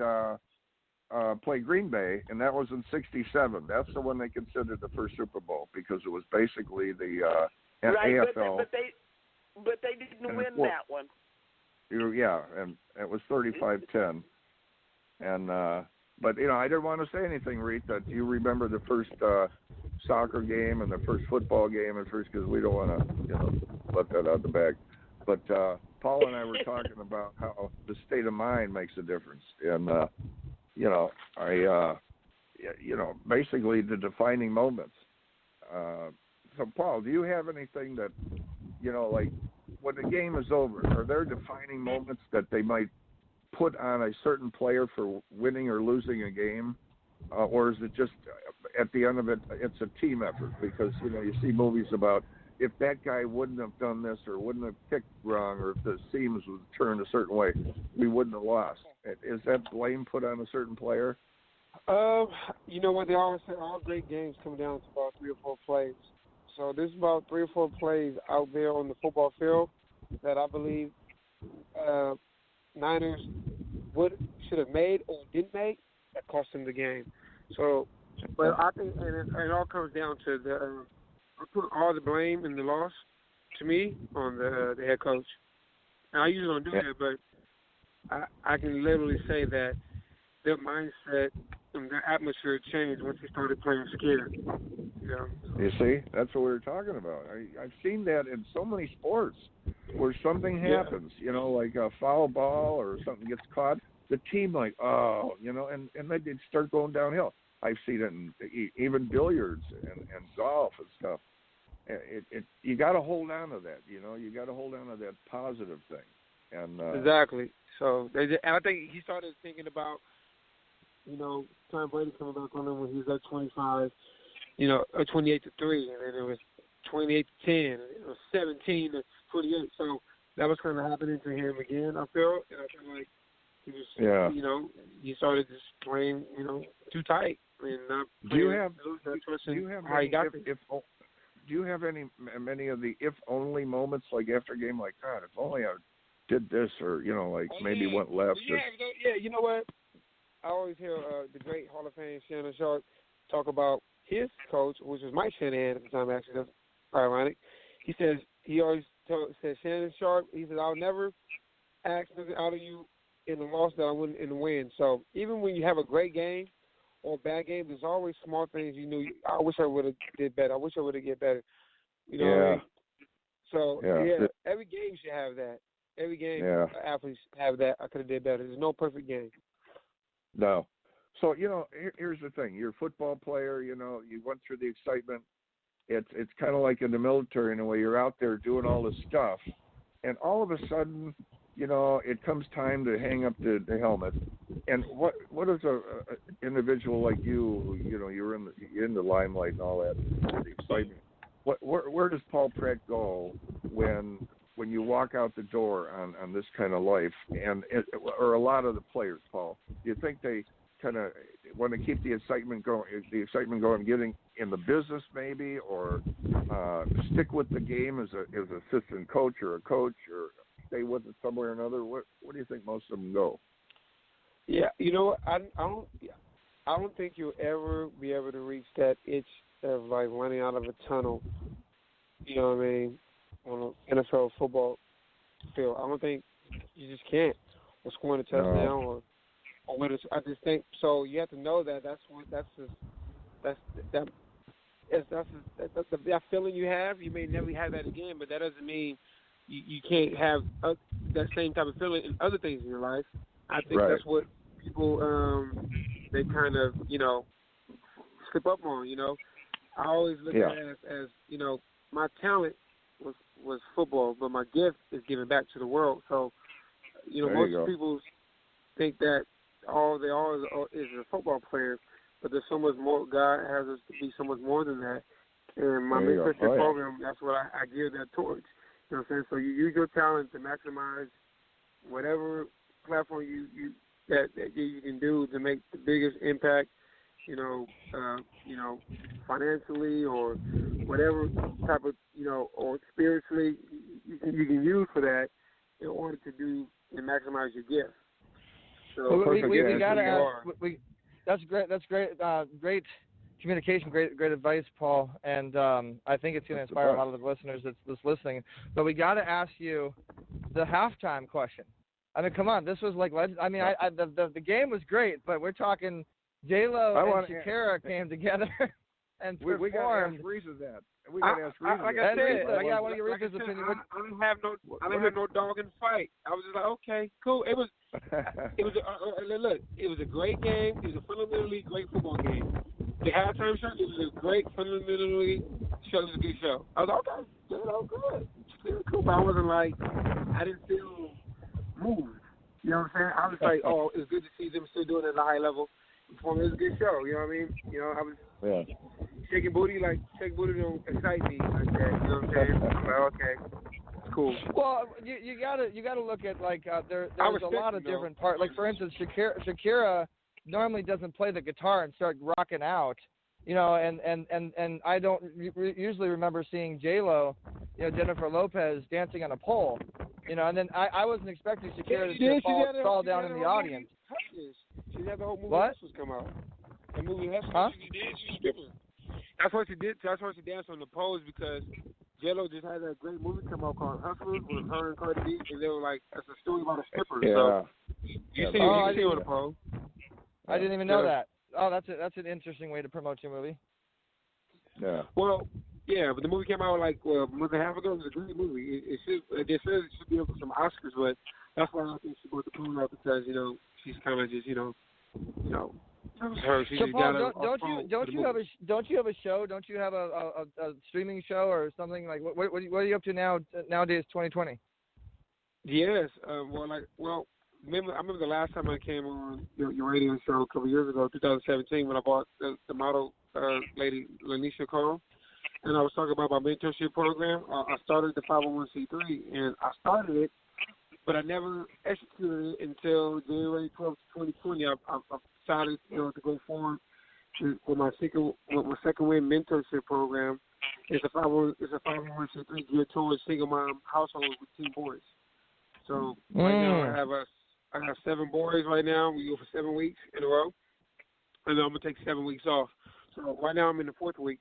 Green Bay, and that was in '67. That's the one they considered the first Super Bowl because it was basically the AFL. But they didn't win that one. Yeah, and it was 35-10. And but I didn't want to say anything, Rita. Do you remember the first soccer game and the first football game at first? Because we don't want to let that out the bag. But Paul and I were talking about how the state of mind makes a difference, and basically the defining moments. So, Paul, do you have anything that, like when the game is over, are there defining moments that they might put on a certain player for winning or losing a game? Or is it just at the end of it, it's a team effort? Because, you see movies about if that guy wouldn't have done this or wouldn't have kicked wrong or if the seams would turn a certain way, we wouldn't have lost. Is that blame put on a certain player? You know what? They always say all great games come down to about 3 or 4 plays. So there's about 3 or 4 plays out there on the football field that I believe Niners should have made or didn't make that cost them the game. So, but I think it all comes down to I put all the blame and the loss to me on the head coach. And I usually don't do that, but I can literally say that their mindset and their atmosphere changed once they started playing scared. You see, that's what we were talking about. I've seen that in so many sports where something happens, like a foul ball or something gets caught. the team like, oh, you know, and they'd start going downhill. I've seen it in even billiards and golf and stuff. You got to hold on to that, you know. You got to hold on to that positive thing. And exactly. So and I think he started thinking about, you know, Tom Brady coming back on him when he was at 25, you know, or 28-3, and then it was 28-10, and it was 17-28. So that was kind of happening to him again, I feel, and I feel like he was, you know, he started just playing, you know, too tight and not playing. Do you have many of the if only moments, like after a game, like, God, if only I did this, or, you know, like maybe went left? Yeah, you know what? I always hear the great Hall of Fame Shannon Sharp talk about his coach, which was Mike Shanahan at the time. Actually, that's ironic. He always said Shannon Sharp. He said, "I'll never ask nothing out of you in the loss that I wouldn't in the win." So even when you have a great game or a bad game, there's always small things you knew. I wish I would have did better. I wish I would have get better. You know what I mean? So every game should have that. Every game athletes have that. I could have did better. There's no perfect game. No. So, you know, here's the thing. You're a football player, you know, you went through the excitement. It's kind of like in the military in a way. You're out there doing all this stuff, and all of a sudden, you know, it comes time to hang up the helmet. And what is a individual like you, you know, you're in the limelight and all that, the excitement. Where does Paul Pratt go when you walk out the door on this kind of life, or a lot of the players, Paul? Do you think they kind of want to keep the excitement going, getting in the business maybe, or stick with the game as an assistant coach or a coach, or stay with it somewhere or another? What do you think most of them go? Yeah, you know what? I don't think you'll ever be able to reach that itch of like running out of a tunnel. You know what I mean? On an NFL football field, I don't think you just can't. Or scoring a touchdown, or win. I just think so. You have to know that that feeling you have. You may never have that again, but that doesn't mean you can't have that same type of feeling in other things in your life. I think that's what people they kind of, you know, slip up on. You know, I always look at it as, you know, my talent was football, but my gift is giving back to the world. So, you know, most people think that all they are is a football player, but there's so much more. God has us to be so much more than that. And my mentorship program, that's what I gear that towards. You know what I'm saying? So you use your talent to maximize whatever platform you can do to make the biggest impact. You know, financially or whatever type of, you know, or spiritually you can use for that in order to do and maximize your gift. So we got to ask. That's great. That's great. Great communication. Great advice, Paul. And I think it's going to inspire a lot of the listeners that's listening. But we got to ask you the halftime question. I mean, come on. This was like, I mean, the game was great, but we're talking J-Lo and Shakira came together and performed. We got to ask Reese's that. We got to ask Reese's like that. I said, I want to get Reese's opinion. I didn't have no dog in the fight. I was just like, okay, cool. It was look. It was a great game. It was a fundamentally great football game. The halftime show, it was a great fundamentally show. It was a good show. I was like, okay, good. It was cool. But I wasn't like, I didn't feel moved. You know what I'm saying? I was like, oh, it's good to see them still doing it at a high level. It was a good show. You know what I mean? You know, I was shaking booty don't excite me like that. You know what I'm saying? Well, okay, it's cool. Well, you gotta look at like there's a lot of different parts. Like for instance, Shakira normally doesn't play the guitar and start rocking out. You know, and I don't usually remember seeing J-Lo, you know, Jennifer Lopez dancing on a pole. You know, and then I wasn't expecting Shakira to fall down in the audience. She had the whole movie Hustlers come out. The movie Hustlers, she did. She's stripping. That's what she did. That's why she danced on the poles, because J-Lo just had that great movie come out called Hustlers with her and Cardi B, and they were like, that's a story about a stripper. Yeah. So you see her on the pole. I didn't even know that. Oh, that's an interesting way to promote your movie. Yeah. Well, yeah, but the movie came out like a month and a half ago. It was a great movie. They said it should be up for some Oscars, but that's why I think she brought the pool out, because, you know, she's kind of just, that was her. She So just Paul, got don't you have a show? Don't you have a streaming show or something like what are you up to now nowadays 2020? Yes. Remember, I remember the last time I came on your radio show a couple of years ago, 2017, when I bought the model lady Lanisha Cole, and I was talking about my mentorship program. I started the 501c3, and I started it, but I never executed it until January 12th, 2020. I decided, to go forward with my second wind mentorship program. It's a 501c3 geared towards single mom households with teen boys. So right now I have 7 boys right now. We go for 7 weeks in a row, and then I'm gonna take 7 weeks off. So right now I'm in the 4th week.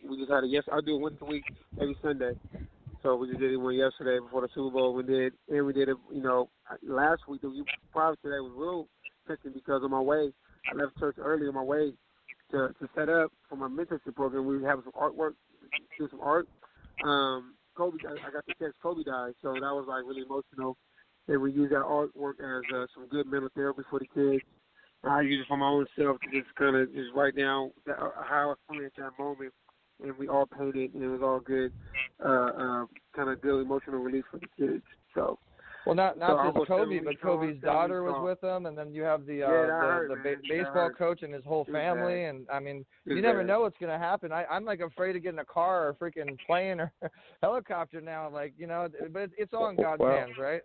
We just had I do it once a week every Sunday. So we just did it one yesterday before the Super Bowl. We did it, last week. The week prior to that was real tricky because on my way, I left church early on my way to set up for my mentorship program. We have some artwork, do some art. Kobe, I got to catch Kobe died, so that was like really emotional. And we use that artwork as some good mental therapy for the kids. And I use it for my own self to just kind of just write down how I feel at that moment. And we all painted, and it was all good, kind of good emotional release for the kids. So, well, not just Kobe, but Kobe's daughter was with him, and then you have the baseball coach and his whole family. And I mean, you never know what's gonna happen. I'm like afraid of getting a car or a freaking plane or helicopter now, but it's all in God's hands, right?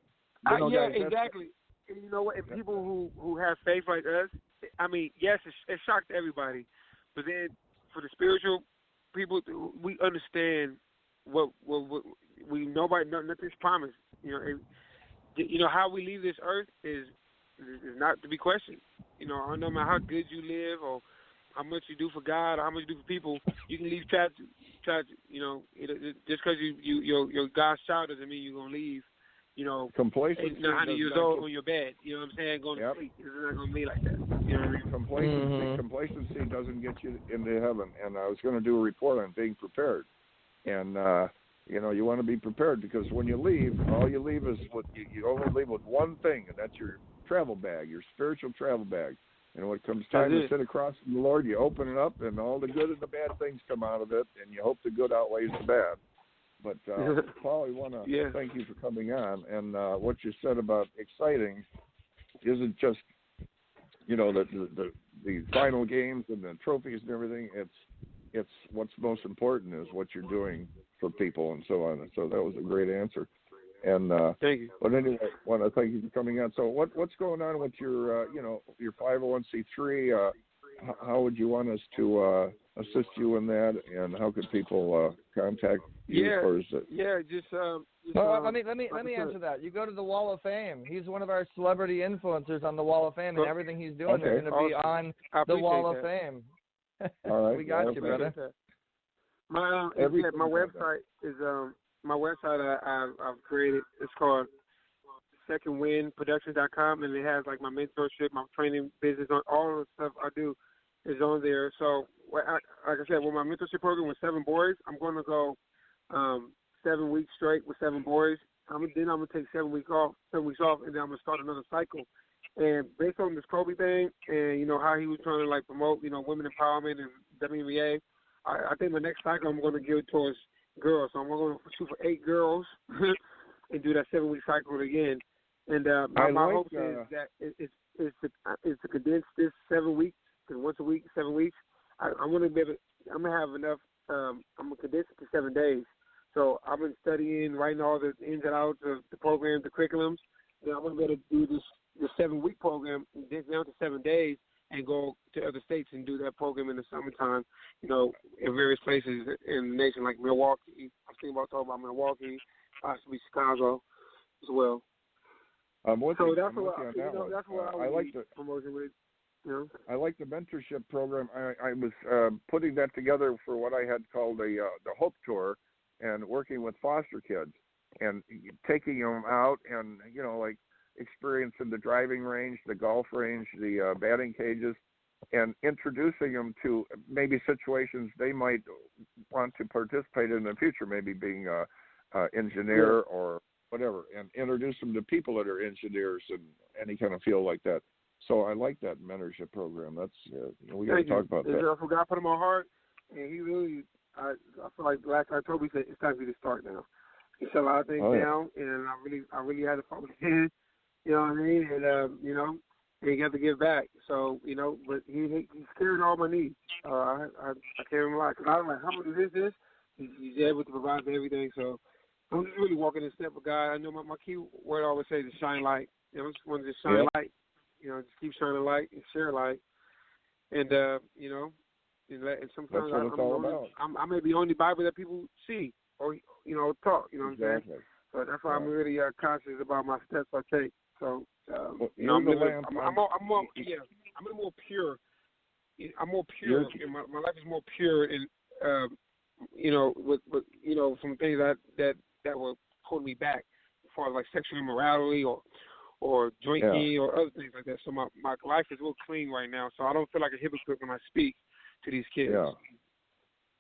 Exactly. And you know what? And people who have faith like us, I mean, yes, it's shocked everybody, but then for the spiritual people, we understand what we nothing's promised. How we leave this earth is not to be questioned. No matter how good you live or how much you do for God or how much you do for people, you can leave tragic. Just because you're God's child doesn't mean you're gonna leave. Complacency. 100 years old on your bed. You know what I'm saying? Going to sleep. It's not going to be like that. You know what I mean? Complacency doesn't get you into heaven. And I was going to do a report on being prepared. And, you want to be prepared because when you leave, all you leave is you only leave with one thing, and that's your travel bag, your spiritual travel bag. And when it comes time to sit across from the Lord, you open it up, and all the good and the bad things come out of it, and you hope the good outweighs the bad. But, Paul, we want to thank you for coming on. And what you said about exciting isn't just, the final games and the trophies and everything. It's what's most important is what you're doing for people and so on. And so that was a great answer. And thank you. But anyway, I want to thank you for coming on. So what's going on with your, your 501c3? How would you want us to assist you in that, and how could people contact you? Let me answer that. You go to the Wall of Fame. He's one of our celebrity influencers on the Wall of Fame, and everything he's doing is going to be on the Wall of Fame. All right, we got you, brother. My website is my website I've created. It's called secondwindproductions.com, and it has like my mentorship, my training business, on all the stuff I do is on there. So, like I said, with my mentorship program with 7 boys, I'm going to go 7 weeks straight with 7 boys. Then I'm going to take 7 weeks off, and then I'm going to start another cycle. And based on this Kobe thing, and how he was trying to like promote, women empowerment and WNBA, I think my next cycle I'm going to give it towards girls. So I'm going to shoot for 8 girls and do that 7-week cycle again. And my hope is that it's to condense this 7 weeks, because once a week, 7 weeks. I'm going to be able. I'm going to have enough. I'm going to condense it to 7 days. So I've been studying, writing all the ins and outs of the program, the curriculums. Then I'm going to be able to do this 7-week program, condense down to 7 days, and go to other states and do that program in the summertime. In various places in the nation, like Milwaukee. I was thinking about talking about Milwaukee, possibly Chicago as well. That's what I like the promotion with. I like the mentorship program. I was putting that together for what I had called the Hope Tour, and working with foster kids and taking them out and like experiencing the driving range, the golf range, the batting cages, and introducing them to maybe situations they might want to participate in the future, maybe being an engineer or whatever, and introduce them to people that are engineers and any kind of field like that. So I like that mentorship program. That's we got to talk about that. I forgot to put him on heart, and he really, I feel like last I told him, he said it's time for you to start now. He shut a lot of things down, and I really had to follow him. You know what I mean? And you know, and he got to give back. So you know, but he's carried all my needs. I carry him a lot because I was like, how much is this? He's able to provide for everything. So I'm just really walking in step with God. I know my key word I always say is shine light. You know, I just want to shine light. You know, just keep shining light and share light. And you know, and sometimes I may be the only Bible that people see or you know talk. You know what I'm saying? So that's why I'm really conscious about my steps I take. So you know, I'm more pure. I'm more pure. My life is more pure, and you know, with you know, from things that were holding me back, as far as like sexual immorality or drinking or other things like that. So my life is real clean right now. So I don't feel like a hypocrite when I speak to these kids. Yeah.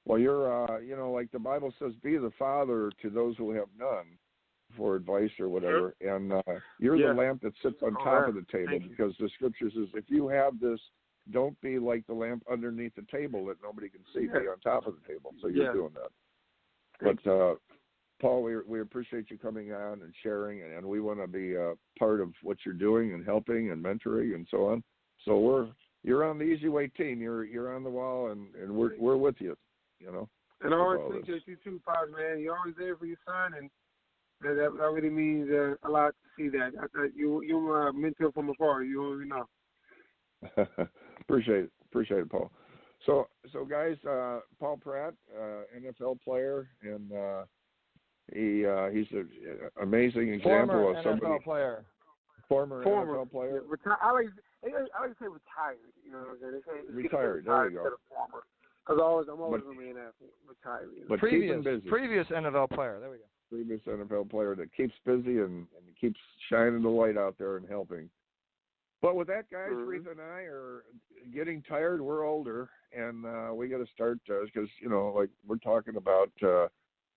Well, you're, you know, like the Bible says, be the father to those who have none for advice or whatever. And you're the lamp that sits on top of the table because the scripture says if you have this, don't be like the lamp underneath the table that nobody can see. Be on top of the table. So you're doing that. But, Paul, we appreciate you coming on and sharing, and we want to be part of what you're doing and helping and mentoring and so on. So you're on the Easy Way team. You're on the wall, and we're with you. You know. And I always appreciate you too, Pops, man. You're always there for your son, and that really means a lot to see that. You're a mentor from afar. You already know. Appreciate it, Paul. So guys, Paul Pratt, NFL player, and he's an amazing example of somebody. Former NFL player. I like to say retired. You know what I'm saying? Retired. There you go. Because I'm always going to be an athlete. Retired. You know? But previous NFL player. There we go. Previous NFL player that keeps busy and keeps shining the light out there and helping. But with that, guys, Retha and I are getting tired. We're older, and we got to start because you know, like we're talking about.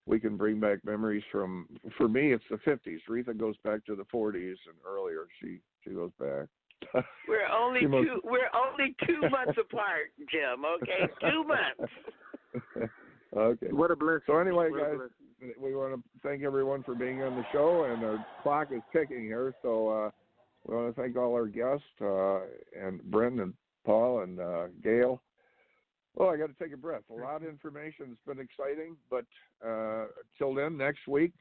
We can bring back memories from. For me, it's the 50s. Retha goes back to the 40s and earlier. She goes back. We're only 2 months apart, Jim. Okay, 2 months. Okay. What a blessing. So anyway, guys, we want to thank everyone for being on the show, and our clock is ticking here. So we want to thank all our guests and Brenton and Paul and Gail. Well, I got to take a breath. A lot of information. It's been exciting, but till then, next week,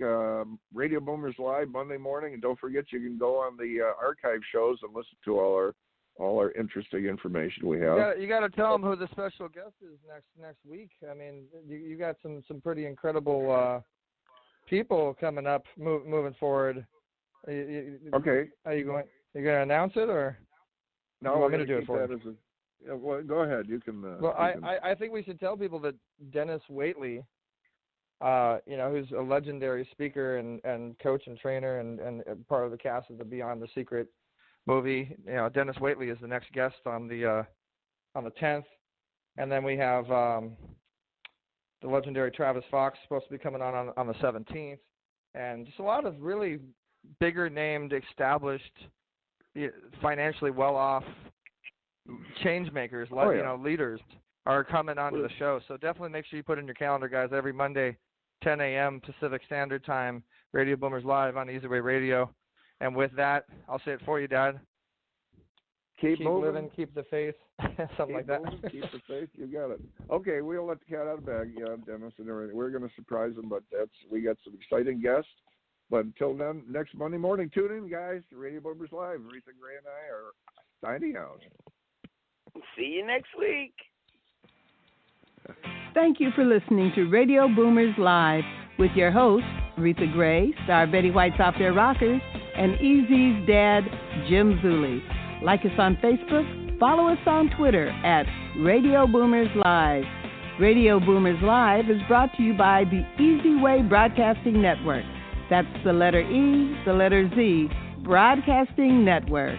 Radio Boomers Live Monday morning, and don't forget you can go on the archive shows and listen to all our interesting information we have. You got to tell them who the special guest is next week. I mean, you got some pretty incredible people coming up moving forward. Okay. Are you going to announce it or? No, you want me to do it for you? Well, go ahead. You can. I think we should tell people that Dennis Waitley, you know, who's a legendary speaker and coach and trainer and part of the cast of the Beyond the Secret movie. You know, Dennis Waitley is the next guest on the 10th, and then we have the legendary Travis Fox supposed to be coming on the 17th, and just a lot of really bigger named, established, financially well off change makers, you know, leaders are coming onto the show. So definitely make sure you put in your calendar, guys, every Monday, 10 a.m. Pacific Standard Time, Radio Boomers Live on Easy Way Radio. And with that, I'll say it for you, Dad. Keep living, keep the faith, something like that. Keep the faith, you got it. Okay, we'll let the cat out of the bag, Dennis and everything. We're going to surprise them, but we got some exciting guests. But until then, next Monday morning, tune in, guys, to Radio Boomers Live. Retha Gray and I are signing out. See you next week. Thank you for listening to Radio Boomers Live with your hosts, Retha Gray, star Betty White's Off Their Rockers, and Easy's dad, Jim Zuley. Like us on Facebook, follow us on Twitter at Radio Boomers Live. Radio Boomers Live is brought to you by the Easy Way Broadcasting Network. That's the letter E, the letter Z, Broadcasting Network.